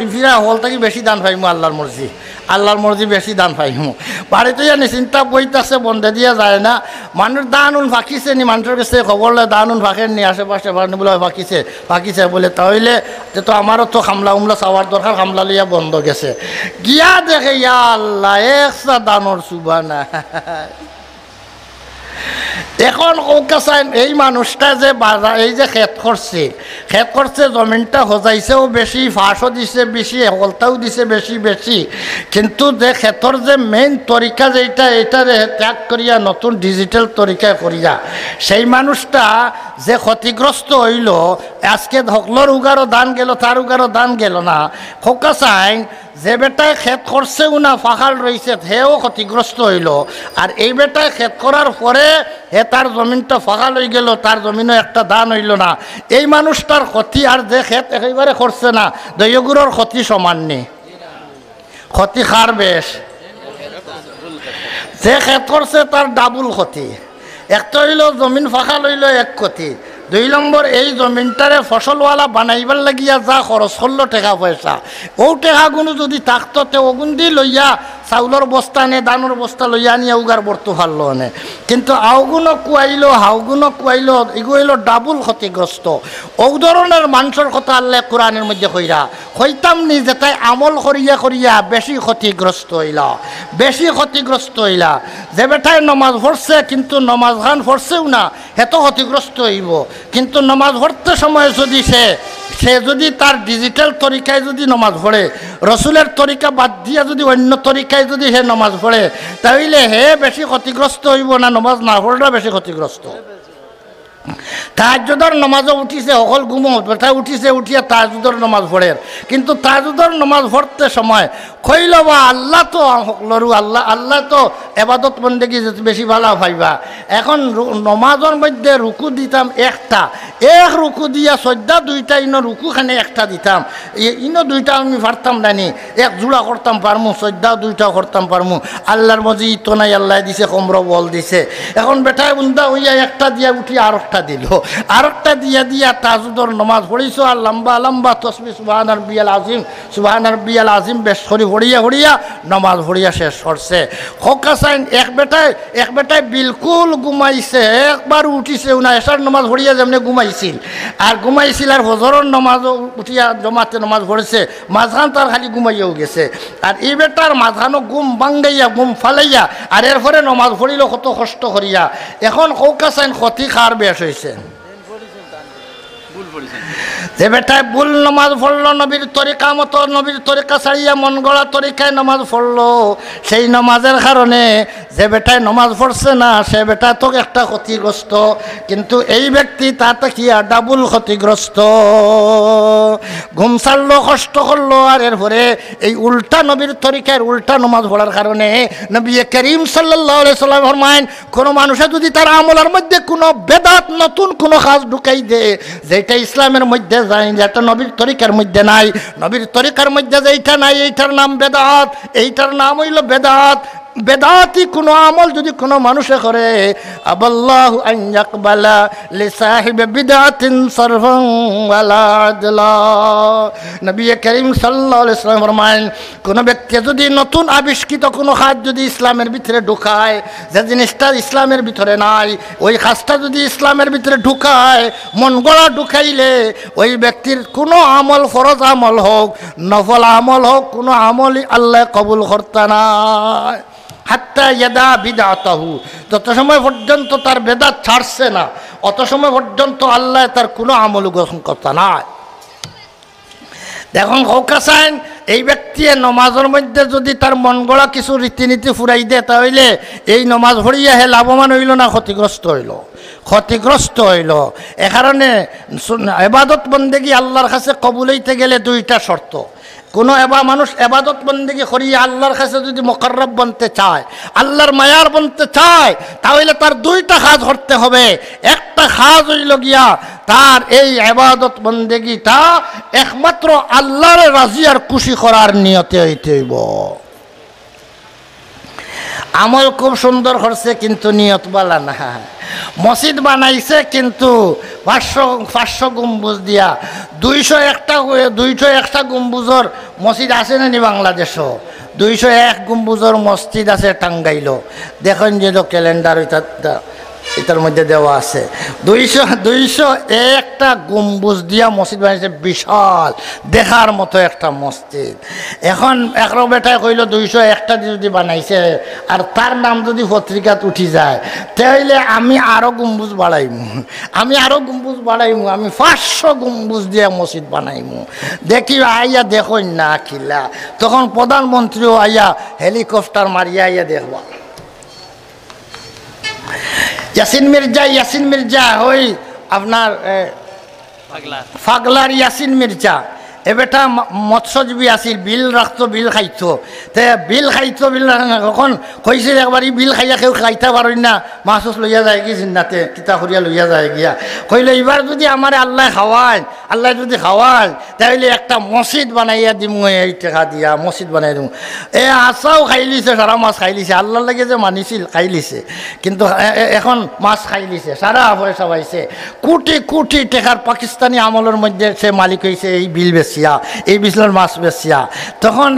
ইফিরা হল থাকি বেশি দান পাইমু, আল্লাহর মর্জি বেশি দান পাইমু, বাড়িতে ইয়া নিশ্চিন্তা বইতাছে, বন্ধে দিয়া যায় না। মানুষ দান ফাঁকিছে নি, মানুষের কাছে খবর লয় দান ফাঁকেন নি, আশেপাশে বলে ফাঁকিছে বলে, তাহলে তো আমারও তো খামলা উমলা চাওয়ার দরকার, খামলা লইয়া বন্ধ গেছে, গিয়া দেখে ইয়া আল্লাহ একসা দানোর সুবা না। এখন এই মানুষটা যে এই যে ক্ষেত করছে জমিনটা হজাইছেও বেশি, ফাঁসও দিছে বেশি, হলতাও দিছে বেশি, কিন্তু যে ক্ষেতর যে মেইন তরিকা যেটা, এটারে ত্যাগ করিয়া নতুন ডিজিটাল তরিকায় করিয়া সেই মানুষটা যে ক্ষতিগ্রস্ত হইল, আজকে হকলর উগারও দান গেল, তার উগারও দান গেল না। খোকা চাই যে বেটায় ক্ষেত করছেও না, ফাঁকাল রয়েছে, হেও ক্ষতিগ্রস্ত হইল, আর এই বেটায় ক্ষেত করার পরে হে তার জমিনটা ফাঁকাল হয়ে গেল, তার জমিনও একটা দান হইল না। এই মানুষটার ক্ষতি আর যে ক্ষেত একেবারে করছে না, দৈগুলোর ক্ষতি সমান নেই, ক্ষতি খার বেশ। যে ক্ষেত করছে তার ডাবল ক্ষতি, একটা হইল জমিন ফাঁকাল হইল এক ক্ষতি, 2 নম্বর এই জমিনটারে ফসলওয়ালা বানাইবার লাগিয়া যা খরচ করলো টাকা পয়সা, ও টাকাগুলো যদি থাকতো তে ওগুন দি লইয়া চাউলের বস্তা নে দানোর বস্তা লইয়া নিয়ে উগার বর্তু পারলো নে, কিন্তু হাউগুনো কুয়াইলো এগুলো ডাবল ক্ষতিগ্রস্ত। ও ধরনের মানুষের কথা আল্লাহ কোরআনের মধ্যে কইতাম নি যে তাই আমল করিয়া বেশি ক্ষতিগ্রস্ত হইলা, যে বেটায় নমাজ পড়ছে কিন্তু নমাজ খান পড়ছেও না, হেতো ক্ষতিগ্রস্ত হইব। কিন্তু নমাজ পড়তে সময় যদি সে সে যদি তার ডিজিটাল তরিকায় যদি নমাজ পড়ে, রসুলের তরিকা বাদ দিয়া যদি অন্য তরিকায় যদি সে নমাজ পড়ে, তাহলে হে বেশি ক্ষতিগ্রস্ত হইব না নমাজ না পড়লে বেশি ক্ষতিগ্রস্ত? তাহাজ্জুদের নমাজও উঠিছে, অকল ঘুমো তাই উঠিছে, উঠিয়া তাহাজ্জুদের নমাজ পড়ে, কিন্তু তাহাজ্জুদের নমাজ পড়তে সময় কইল বা আল্লাহ তো সকলরু আল্লাহ, আল্লাহ তো এবাদত বন্দেগী বেশি ভালো পাইবা। এখন নমাজের মধ্যে রুকু দিতাম একটা, এক রুকু দিয়া সদ্যা দুইটা, ইনো রুকুখানে একটা দিতাম, ইনো দুইটা আমি পারতাম নানি, এক জোড়া করতাম পারমু, সদ্যা দুইটা করতাম পারমু। আল্লাহর মজি তো নাই, আল্লাহ দিছে কমর বল দিছে। এখন বেটায় বুন্দা হইয়া একটা দিয়া উঠি আর একটা দিল, আর একটা দিয়া দিয়া তাহাজ্জুদের নমাজ পড়িছো, আর লম্বা লম্বা তসবিহ সুবহান রাব্বিয়াল আযীম, সুবহান রাব্বিয়াল আযীম বেশ করে হড়িয়া হড়িয়া নমাজ পড়িয়া শেষ করছে। খোকাসাইন এক বেটায় বিলকুল ঘুমাইছে, একবার উঠিছে না, এসার নমাজ পড়িয়া যেমনি ঘুমাইছিল, আর ঘুমাইছিল আর ফজরের নমাজ উঠিয়া জমাতে নমাজ পড়েছে, মাঝখান তার খালি ঘুমাইয়াও গেছে। আর এই বেটার মাঝখানো ঘুম ভাঙ্গাইয়া ঘুম ফালাইয়া আর এরপরে নমাজ পড়িল কত কষ্ট করিয়া। এখন খোকাসাইন ক্ষতি খার বেশ হয়েছে, যে বেটায় ভুল নমাজ পড়লো, নবীর তরিকা মতো, নবীর তরিকা ছাড়িয়া মন গড়া তরিকায় নমাজ পড়লো, সেই নমাজের কারণে যে বেটায় নমাজ পড়ছে না সে বেটা তো একটা ক্ষতিগ্রস্ত, কিন্তু এই ব্যক্তি তাতে কি ডাবল ক্ষতিগ্রস্ত। ঘুম ছাড়লো, কষ্ট করলো, আর এরপরে এই উল্টা নবীর তরিকার উল্টা নমাজ পড়ার কারণে নবী করিম সাল্লাল্লাহু আলাইহি সাল্লাম ফরমায়েন, কোনো মানুষে যদি তার আমলের মধ্যে কোনো বেদাত নতুন কোনো কাজ ঢুকাই দেয় যেটা ইসলামের মধ্যে যায়, যেটা নবীর তরিকার মধ্যে নাই, নবীর তরিকার মধ্যে যেটা নাই এইটার নাম বেদাত, এইটার নাম হইল বেদাত। বেদাতি কোনো আমল যদি কোনো মানুষে করে, আবাল্লাহু আন ইয়াকবালা লিসাহিবি বিদআতিন সারফান ওয়ালা আদলা। নবী করিম সাল্লাল্লাহু আলাইহি ওয়াসাল্লাম ফরমায়েন, কোনো ব্যক্তি যদি নতুন আবিষ্কৃত কোনো কাজ যদি ইসলামের ভিতরে ঢুকায়, যে জিনিসটা ইসলামের ভিতরে নাই, ওই কাজটা যদি ইসলামের ভিতরে ঢুকায়, মন গড়া ঢুকাইলে ওই ব্যক্তির কোনো আমল, ফরজ আমল হোক নফল আমল হোক, কোনো আমলই আল্লাহ কবুল করতে নাই। হাত্তা ইয়াদা বিদআতাহু, যত সময় পর্যন্ত তার বেদাত ছাড়ছে না অত সময় পর্যন্ত আল্লাহ তার কোনো আমল গ্রহণ করতে নাই। দেখুন হৌকাসাইন, এই ব্যক্তি নমাজের মধ্যে যদি তার মন গড়া কিছু রীতিনীতি ফুরাই দেয়, তাহলে এই নমাজ পড়িয়া হে লাভবান হইল না ক্ষতিগ্রস্ত হইল? ক্ষতিগ্রস্ত হইল। এ কারণে ইবাদত বন্দেগী আল্লাহর কাছে কবুল হইতে গেলে দুইটা শর্ত। কোনো মানুষ এবাদত বন্দেগী করিয়া আল্লাহর কাছে যদি মুকাররব বনতে চায়, আল্লাহর মায়ার বনতে চায়, তাহলে তার দুইটা কাজ করতে হবে। একটা কাজ হইল গিয়া তার এই ইবাদত বন্দেগীটা একমাত্র আল্লাহর রাজি আর খুশি করার নিয়তে হইতে হইব। আমল খুব সুন্দর করছে কিন্তু নিয়ত বালা না। মসজিদ বানাইছে কিন্তু 500 গম্বুজ দিয়া, 201টা গম্বুজর মসজিদ আছে নানি বাংলাদেশও? 201 গম্বুজর মসজিদ আছে টাঙ্গাইল। দেখেন যে ক্যালেন্ডার এটার মধ্যে দেওয়া আছে, 201টা গম্বুজ দিয়া মসজিদ বানাইছে, বিশাল দেখার মতো একটা মসজিদ। এখন একরো বেটায় কইল 201টা যদি বানাইছে আর তার নাম যদি পত্রিকাত উঠি যায়, তাহলে আমি আরো গম্বুজ বাড়াইমু, আমি 500 গম্বুজ দিয়া মসজিদ বানাইমু। দেখি আইয়া দেখুন না খিলা, তখন প্রধানমন্ত্রীও আইয়া হেলিকপ্টার মারিয়া আইয়া দেখবা। ইয়াসিন মির্জা হই আপনার ফাগলার ইয়াসিন মির্জা, এ বেটা মৎস্যজীবী আসিল, বিল রাখতো, বিল খাইতো, বিল এখন কইছিল একবার বিল খাইয়া কেউ খাইতে পারেন না, মাছ লইয়া যায় কি চিন্তাতে কিতা করিয়া লইয়া যায় গিয়া। কইলে এবার যদি আমার আল্লাহ যদি খাওয়ায় তাহলে একটা মসজিদ বানাইয়া দিমু, এই টাকা দিয়া মসজিদ বানাই দিমু। আশাও খাই লিছে, সারা মাছ খাই লিছে, আল্লাহ লাগে যে মানিছিল খাই লিছে, কিন্তু এখন মাছ খাই লিছে, সারা পয়সা পাইছে, কোটি টাকার পাকিস্তানি আমলের মধ্যে সে মালিক হয়েছে এই বিল বেশি, এই বিজলার মাছ বেচিয়া। তখন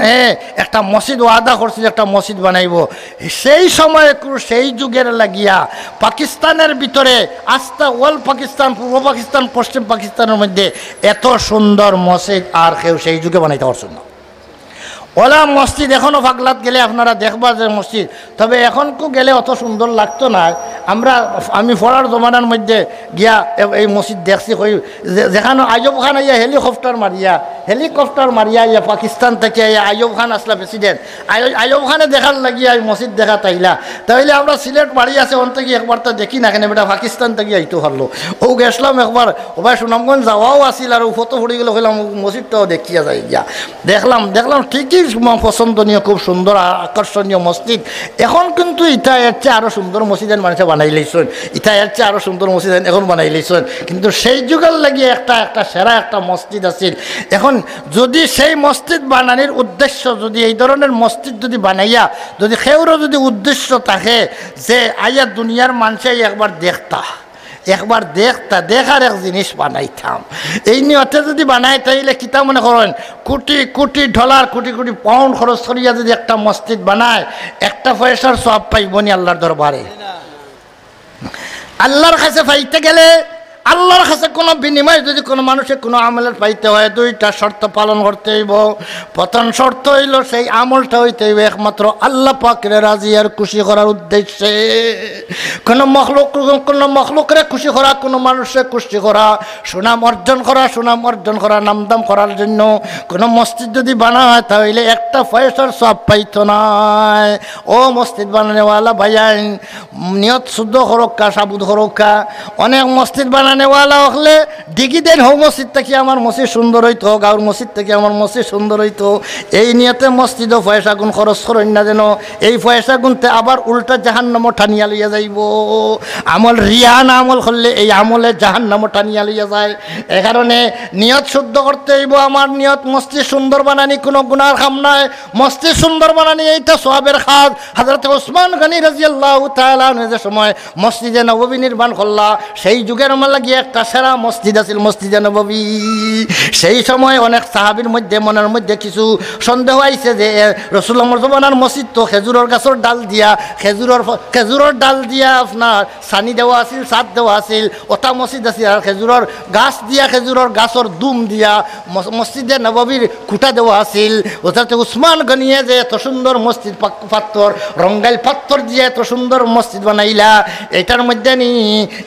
একটা মসজিদ ওয়াদা করছিল, একটা মসজিদ বানাইব। সেই সময় সেই যুগের লাগিয়া পাকিস্তানের ভিতরে আস্থা ওয়াল পাকিস্তান, পূর্ব পাকিস্তান, পশ্চিম পাকিস্তানের মধ্যে এত সুন্দর মসজিদ আর কেউ সেই যুগে বানাইতে পারছেন না। ওলা মসজিদ এখনও ফাগলাত গেলে আপনারা দেখবা যে মসজিদ, তবে এখন গেলে অত সুন্দর লাগতো না। আমি পড়ার জমানার মধ্যে গিয়া এই মসজিদ দেখছি যেখানে আইয়ুব খান ইয়া হেলিকপ্টার মারিয়া ইয়া পাকিস্তান থেকে আইয়ুব খান আসলা প্রেসিডেন্ট আইয়ুব খানে দেখার লাগিয়া এই মসজিদ দেখা তাইলে আমরা সিলেট বাড়ি আছে অন থেকে একবার তো দেখি না কেন বেটা পাকিস্তান থেকে আইতে পারলো ও গেছিলাম একবার ওবার সুনামগঞ্জ যাওয়াও আসিল আর ফটো ফুটি গেলে হইলাম মসজিদটাও দেখিয়া যাই গিয়া দেখলাম ঠিকই পছন্দনীয় খুব সুন্দর আকর্ষণীয় মসজিদ এখন কিন্তু ইটা এর চেয়ে আরও সুন্দর মসজিদের মানুষে বানাই লইছেন ইটা এর চেয়ে আরও সুন্দর মসজিদ এখন বানাই লইছেন কিন্তু সেই যুগের লাগিয়ে একটা সেরা একটা মসজিদ আছিল এখন যদি সেই মসজিদ বানানোর উদ্দেশ্য যদি এই ধরনের মসজিদ যদি বানাইয়া যদি সেউরও যদি উদ্দেশ্য থাকে যে আইয়া দুনিয়ার মানুষে একবার দেখার এক জিনিস বানাইতাম এই নিয়তে যদি বানাই তাইলে কিতা মনে করেন কোটি ডলার কোটি পাউন্ড খরচ করিয়া যদি একটা মসজিদ বানায় একটা পয়সার সব পাইবনি আল্লাহর দরবারে আল্লাহর কাছে পাইতে গেলে আল্লাহর কাছে কোনো বিনিময় যদি কোনো মানুষের কোনো আমলের পাইতে হয় দুইটা শর্ত পালন করতে হইব প্রথম শর্ত হইল সেই আমলটা হইতে হইব একমাত্র আল্লাহ পাকের রাজি আর খুশি করার উদ্দেশ্যে কোনো মখলুকরে খুশি করা কোনো মানুষের খুশি করা সুনাম অর্জন করা নামদাম করার জন্য কোনো মসজিদ যদি বানা হয় তাহলে একটা পয়সার সব পাইতো নাই ও মসজিদ বানানেওয়ালা ভাইয়াইন নিয়ত শুদ্ধ করক্কা সাবুদ করক্কা অনেক মসজিদ বানানেওয়ালা হলে ডিগি দেন হোক মসজিদ থেকে আমার মসজিদ সুন্দর হইতো গাঁর মসজিদ থেকে আমার মসজিদ সুন্দর হইতো এই নিয়তে মসজিদও পয়সা গুণ খরচ করেন না যেন এই পয়সা গুনতে আবার উল্টা জাহান্নাম টানিয়া লইয়া যাইব আমল রিয়ান আমল করলে এই আমলে জাহান্নাম টানিয়া লইয়া যায় এ কারণে নিয়ত শুদ্ধ করতে হইব আমার নিয়ত মসজিদ সুন্দর বানানি কোনো গুনার কাম নাই মসজিদ সুন্দর বানানি এইটা সওয়াবের কাজ হযরত ওসমান গনি রাদিয়াল্লাহু তাআলা যে সময় মসজিদে নববী নির্মাণ করলা সেই যুগের লাগিয়ে একটা সেরা মসজিদ আছিল মসজিদে নববী সেই সময় অনেক সাহাবীর মধ্যে মনের মধ্যে কিছু সন্দেহ আইছে যে রাসূলুল্লাহর জমানার মসজিদ তো খেজুরের গাছের ডাল দিয়া খেজুরের ডাল দিয়া আপনার সানি দেওয়া আছিল ছাদ দেওয়া আছিল ওটা মসজিদ আছিল আর খেজুরের গাছ দিয়া খেজুরের গাছের দুম দিয়া মসজিদে নববীর খুঁটা দেওয়া আছিল ওটাতে উসমান গনিয়ে যে এত সুন্দর মসজিদ পাথর রঙ্গাইল পাথর দিয়ে এত সুন্দর মসজিদ বানাইলা এটার মধ্যে নি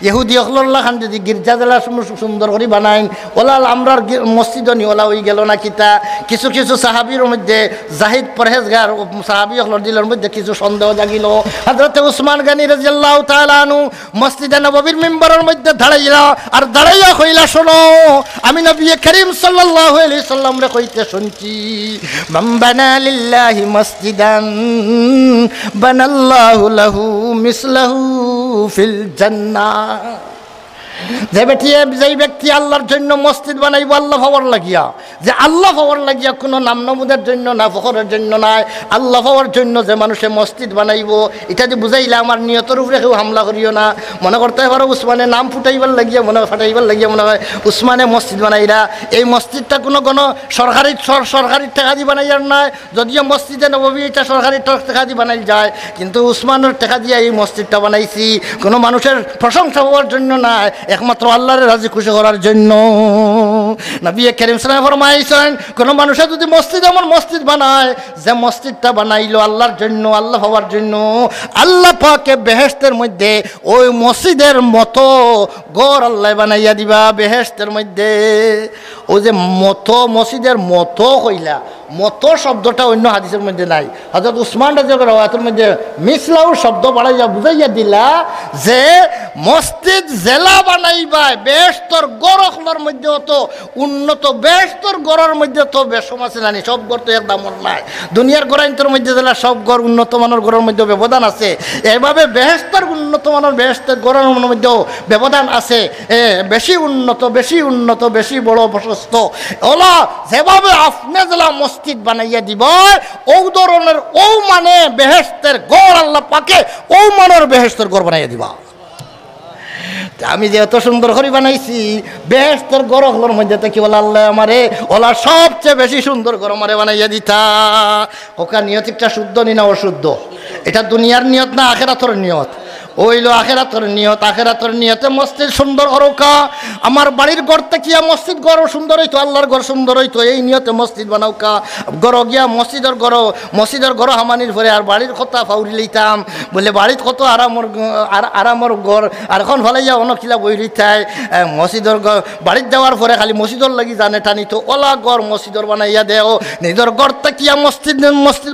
ইহুদি অখল্লা খান যদি গির্জা জেলা সুন্দর করে বানাইন ওলা আমরার মসজিদ নি ওলা হয়ে গেল না কিতা কিছু সাহাবির মধ্যে জাহিদ পরহেজগার সাহাবি অখলর দিলের মধ্যে কিছু সন্দেহ জাগিল হযরত উসমান গনি রাদিয়াল্লাহু তাআলা আনহু মসজিদে নববীর মিম্বরের মধ্যে দাঁড়াইয়া কইলা শোনো আমি নবী করিম সাল্লাল্লাহু আলাইহি সাল্লাম রে কইতে শুনছি মান বানা লিল্লাহি মসজিদান বানাল্লাহু লাহু মিসলাহু ফিল জান্নাহ যেই ব্যক্তি আল্লাহর জন্য মসজিদ বানাইব আল্লাহ পাওয়ার লাগিয়া যে আল্লাহ পাওয়ার লাগিয়া কোনো নাম নমুদের জন্য না ফখরের জন্য নাই আল্লাহ পাওয়ার জন্য যে মানুষে মসজিদ বানাইব এটা যে বুঝাইলে আমার নিয়তের উপরে কেউ হামলা করিও না মনে করতে পারো উসমানে নাম ফাটাইবার লাগিয়া মনে হয় উসমানে মসজিদ বানাইরা এই মসজিদটা কোনো সরকারি টাকা দিয়ে বানাইয়ার নাই যদিও মসজিদে নববী এটা সরকারি টাকা দিয়ে বানাই যায় কিন্তু উসমানের টাকা দিয়ে এই মসজিদটা বানাইছি কোনো মানুষের প্রশংসা হওয়ার জন্য নাই একমাত্র আল্লাহর রাজি খুশি করার জন্য নবী করিম সাল্লাল্লাহু আলাইহি ওয়াসাল্লাম ফরমাইছেন কোন মানুষে যদি মসজিদ এমন মসজিদ বানায় যে মসজিদটা বানাইলো আল্লাহর জন্য আল্লাহ হওয়ার জন্য আল্লাহ পাকে বেহেশতের মধ্যে ওই মসজিদের মতো ঘর আল্লাহ বানাইয়া দিবা বেহেশতের মধ্যে ওই যে মতো মসজিদের মতো কইলা মতো শব্দটা অন্য হাদিসের মধ্যে নাই হযরত উসমান রাদিয়াল্লাহু রাওয়ায়াতের মধ্যে মিসলাউ শব্দ বাড়াইয়া বুঝাইয়া দিলা যে মসজিদ জেলা বানাইবা বেহেশতের গড়র মধ্যে তো উন্নত বেহেশতের গড়ের মধ্যে তো বেশম আছে জানি সব গড় তো একদম নাই দুনিয়ার গড়াইন্তর মধ্যে জেলা সব গড় উন্নত মানের গড়ের মধ্যে ব্যবধান আছে এভাবে বেহেশতের উন্নত মানের বেহেশতের গড়ের মধ্যেও ব্যবধান আছে বেশি উন্নত বেশি বড় প্রশস্ত ওলা যেভাবে আপনি জেলা মসজিদ বানাইয়া দিব ও ধরনের ও মানে বেহেশতের গড় আল্লাহ পাকে ও মানের বেহেশতের গড় বানাইয়া দিবা আমি যে এত সুন্দর করে বানাইছি বেহেশতের গড়গুলোর মধ্যে থেকে বলে আল্লাহ আমারে ওলা সবচেয়ে বেশি সুন্দর গড় আমারে বানাইয়া দিতা ওকা নিয়ত একটা শুদ্ধ নি না অশুদ্ধ এটা দুনিয়ার নিয়ত না আখিরাতের নিয়ত ওইলো আখেরাতের নিয়ত। আখেরাতের নিয়তে মসজিদ সুন্দর হরকা, আমার বাড়ির ঘর থেকে মসজিদ ঘর সুন্দর হইতো, আল্লাহর ঘর সুন্দর হইতো, এই নিয়তে মসজিদ বানাওকা। ঘর গিয়া মসজিদের ঘর হামানির পরে আর বাড়ির কথা ফাউরি লইতাম, বলে বাড়িত কত আরামর ঘর, আর এখন ভালাইয়া অনকিলা বই লইতায় মসজিদের ঘর। বাড়ির যাওয়ার পরে খালি মসজিদর লাগি জানে টানিত, ওলা ঘর মসজিদর বানাইয়া দেও, নিজের ঘর থাকিয়া মসজিদ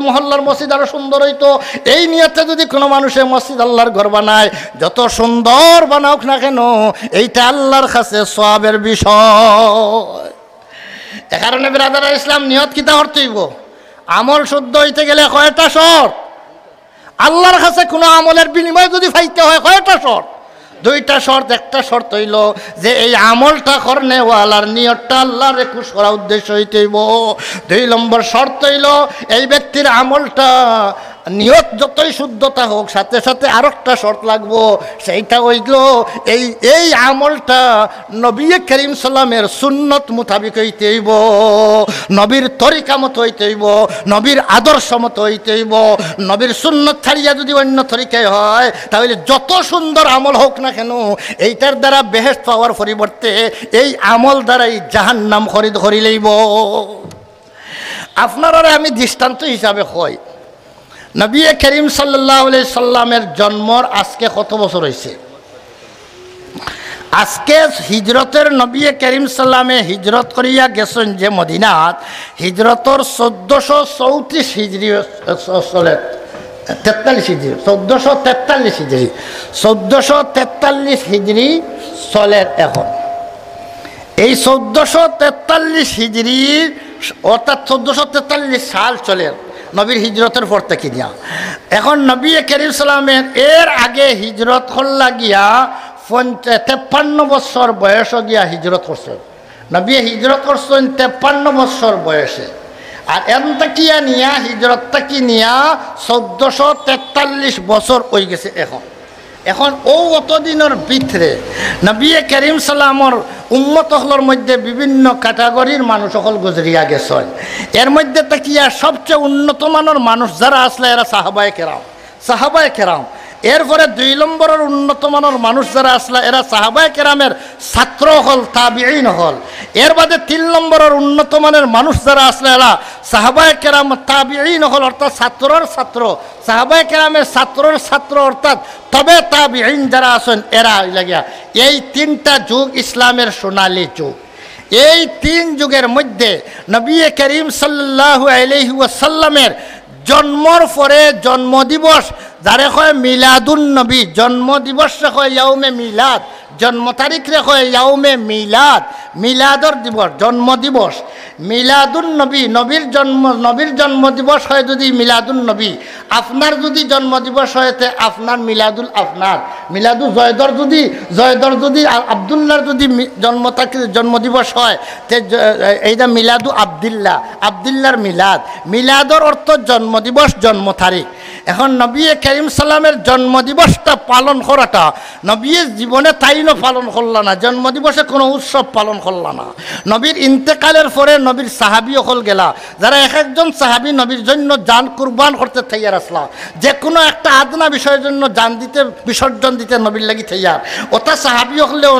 মহল্লার মসজিদ আরো সুন্দর হইতো। এই নিয়তে যদি কোনো মানুষের মসজিদ আল্লাহর ঘর বানায়, যত সুন্দর বানাওক না কেন, এইটা আল্লাহর কাছে সওয়াবের বিষয়। এ কারণে বিরাদার ইসলাম, নিয়ত কিতা করতে হইব? আমল শুদ্ধ হইতে গেলে কয়টা শর্ত? আল্লাহর কাছে কোনো আমলের বিনিময় যদি পাইতে হয় কয়টা শর্ত? দুইটা শর্ত। একটা শর্ত হইল যে এই আমলটা করনে ওয়ালার নিয়তটা আল্লাহরে খুশ করা উদ্দেশ্য হইতে হইব। 2 নম্বর শর্ত হইল এই ব্যক্তির আমলটা নিয়ত যতই শুদ্ধতা হোক, সাথে সাথে আরেকটা শর্ত লাগবো, সেইটা হইল এই আমলটা নবী করিম সাল্লামের সুন্নত মোতাবিক হইতে হইব, নবীর তরিকা মতো হইতে হইব, নবীর আদর্শ মতো হইতে হইব। নবীর সুন্নত ছাড়িয়া যদি অন্য তরিকায় হয়, তাহলে যত সুন্দর আমল হোক না কেন, এইটার দ্বারা বেহেশত পাওয়ার পরিবর্তে এই আমল দ্বারাই জাহান্নাম খরিদ করি লইব। আপনারা আমি দৃষ্টান্ত হিসাবে কই, নবী করিম সাল্লাল্লাহু আলাইহি সাল্লামের জন্মর আজকে কত বছর হয়েছে? আজকে হিজরতের নবী করিম সাল্লামে হিজরত করিয়া গেছেন যে মদিনাত, হিজরতর 1434 হিজরি চলে, 43 হিজরি, 1443 হিজরি, 1443 হিজরি চলে এখন। এই 1443 হিজরি অর্থাৎ 1443 সাল চলে নবীর হিজরতের পর থেকে নিয়া। এখন নবী করিম সাল্লামের এর আগে হিজরত করলা গিয়া 53 বছর বয়স গিয়া হিজরত করছেন। নবী হিজরত করছেন 53 বছর বয়সে, আর এনতাকিয়া নিয়া হিজরতটা কি নিয়া 1443 বছর হয়ে গেছে এখন অতদিনের ভিতরে নবী করিম সাল্লামর উম্মত হলর মধ্যে বিভিন্ন ক্যাটাগরির মানুষ সকল গুজরিয়া গেছেন। এর মধ্যে তাকিয়া সবচেয়ে উন্নত মানের মানুষ যারা আসলে এরা সাহাবায়ে কেরাম। এরপরে 2 নম্বরের উন্নত মানের মানুষ যারা আসলে এরা সাহাবায়ে কেরামের ছাত্র হল, তাবিঈন হল। এর বাদে 3 নম্বরের উন্নত মানের মানুষ যারা আসলে এরা সাহাবায়ে কেরাম তাবিঈন হল, অর্থাৎ ছাত্রর ছাত্র, সাহাবায়ে কেরামের ছাত্রর ছাত্র, অর্থাৎ তবে তাবিঈন যারা আছেন এরা লাগিয়া। এই 3টা যুগ ইসলামের সোনালী যুগ। এই 3 যুগের মধ্যে নবী করিম সাল্লাল্লাহু আলাইহি ওয়াসাল্লামের জন্মর পরে জন্মদিবস যারে কয় মিলাদুন নবী, জন্মদিবস কয় ইয়াউমে মিলাদ, জন্ম তারিখ রেখে ইয়াউমে মিলাদ, মিলাদর দিবস, জন্মদিবস। মিলাদুন নবী, নবীর জন্মদিবস হয় যদি মিলাদুন নবী। আপনার যদি জন্মদিবস হয়েছে আপনার মিলাদুল আপনার, মিলাদুল জয়দর যদি আবদুল্লাহর যদি জন্মদিবস হয় এইটা মিলাদু আবদুল্লাহর মিলাদ। মিলাদর অর্থ জন্মদিবস, জন্ম তারিখ। এখন নবী করিম সাল্লামের জন্মদিবসটা পালন করাটা নবীর জীবনে তাইনও পালন করল না, জন্মদিবসে কোনো উৎসব পালন করল না। নবীর ইন্তেকালের পরে নবীর সাহাবি হল গেলা, যারা এক একজন সাহাবি নবীর জন্য জান কুরবান করতে তৈয়ার আসলা, যে কোনো একটা আদনা বিষয়ের জন্য জান দিতে, বিসর্জন দিতে নবীর লাগি তৈয়ার। ওটা সাহাবি হলেও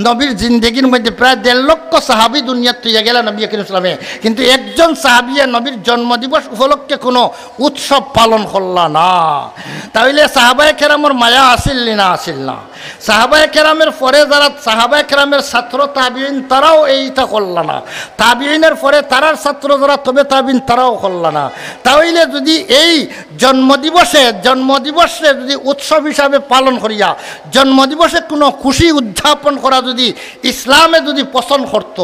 নবীর জিন্দগির মধ্যে প্রায় 1.5 লক্ষ সাহাবি দুনিয়ার তৈয়া গেলা নবী করিম সাল্লামে, কিন্তু একজন সাহাবিয়া নবীর জন্মদিবস উপলক্ষে কোনো উৎসব পালন করল না। তাহলে সাহাবায়ে কেরামের মায়া আসিল না? সাহাবায়ে কেরামের পরে যারা সাহাবায়ে কেরামের ছাত্র তাবিঈন তারাও এইটা করল না। তাবিঈনের পরে তারার ছাত্র যারা তবে তাবিঈন তারাও করল না। তাহলে যদি এই জন্মদিবসে যদি উৎসব হিসাবে পালন করিয়া জন্মদিবসে কোনো খুশি উদযাপন করা যদি ইসলামে যদি পছন্দ করত,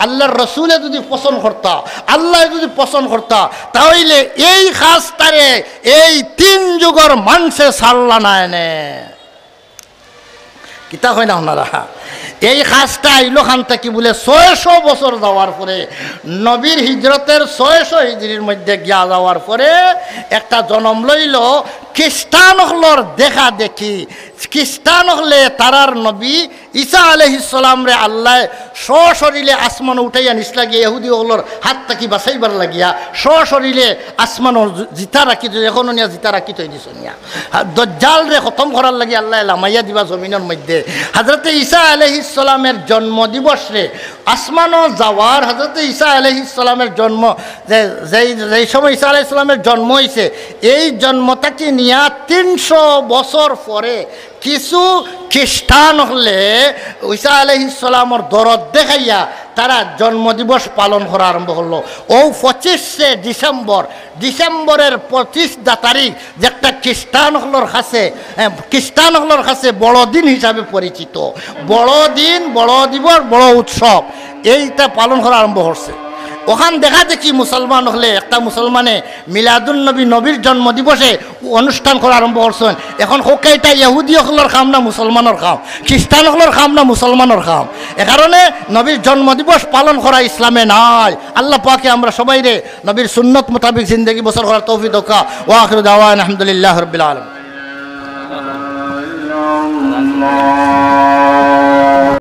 আল্লাহর রসুলে যদি পছন্দ করতা, আল্লাহ যদি পছন্দ করতা, তাহলে এই খাসটারে এই 3 যুগের মানুষে ছাড়লা না এনে কিতা হয় না ওনারা। এই খাসটা আইলো খান থেকে বলে 600 বছর যাওয়ার পরে, নবীর হিজরতের 600 হিজরির মধ্যে গিয়া যাওয়ার পরে একটা জন্ম লইল খ্রিস্টান হলর দেখা দেখি। খ্রিস্টান হলে তারার নবী ঈসা আলাইহিস সালাম রে আল্লাহ সশরীরে আসমান উঠাইয়া নিস লাগিয়া ইহুদি ওগুলোর হাত থাকি বাঁচাইবার লাগিয়া সশরীরে আসমানের জিতা রাখি এখনো নিয়া জিতা রাখি তৈ দিছ নিয়া দজ্জাল রে খতম করার লাগি আল্লাহ লামাইয়া দিবা জমিনের মধ্যে হযরতে ঈসা আলাইহিস সালামের জন্ম দিবস রে আসমানও যাওয়ার হযরতে ঈসা আলাইহিস সালামের জন্ম যেই সময় ঈসা আলাইহিস সালামের জন্ম হয়েছে এই জন্মটাকে নিয়া 300 বছর পরে কিছু খ্রিস্টান হলে ঈসা আলাইহিস সালামের দরদ দেখাইয়া তারা জন্মদিবস পালন করা আরম্ভ করলো। ও 25শে ডিসেম্বরের 25 তারিখ যে একটা খ্রিস্টান হলোর কাছে বড়দিন হিসাবে পরিচিত, বড়দিন, বড় দিবস, বড় উৎসব এইটা পালন করা আরম্ভ করছে। ওখান দেখা দেখি মুসলমান হলে একটা মুসলমানে মিলাদুন নবী নবীর জন্মদিবসে অনুষ্ঠান করা আরম্ভ করছেন। এখন হোক এটা ইহুদি হকলের কাম না মুসলমানের কাম, খ্রিস্টান হকলের কাম না মুসলমানের কাম। এ কারণে নবীর জন্মদিবস পালন করা ইসলামে নাই। আল্লাহ পাকে আমরা সবাই রে নবীর সুন্নত মোতাবিক জিন্দগি বছর করার তৌফিক দাও। ওয়া আখিরু দাওয়ানা আলহামদুলিল্লাহি রাব্বিল আলামিন।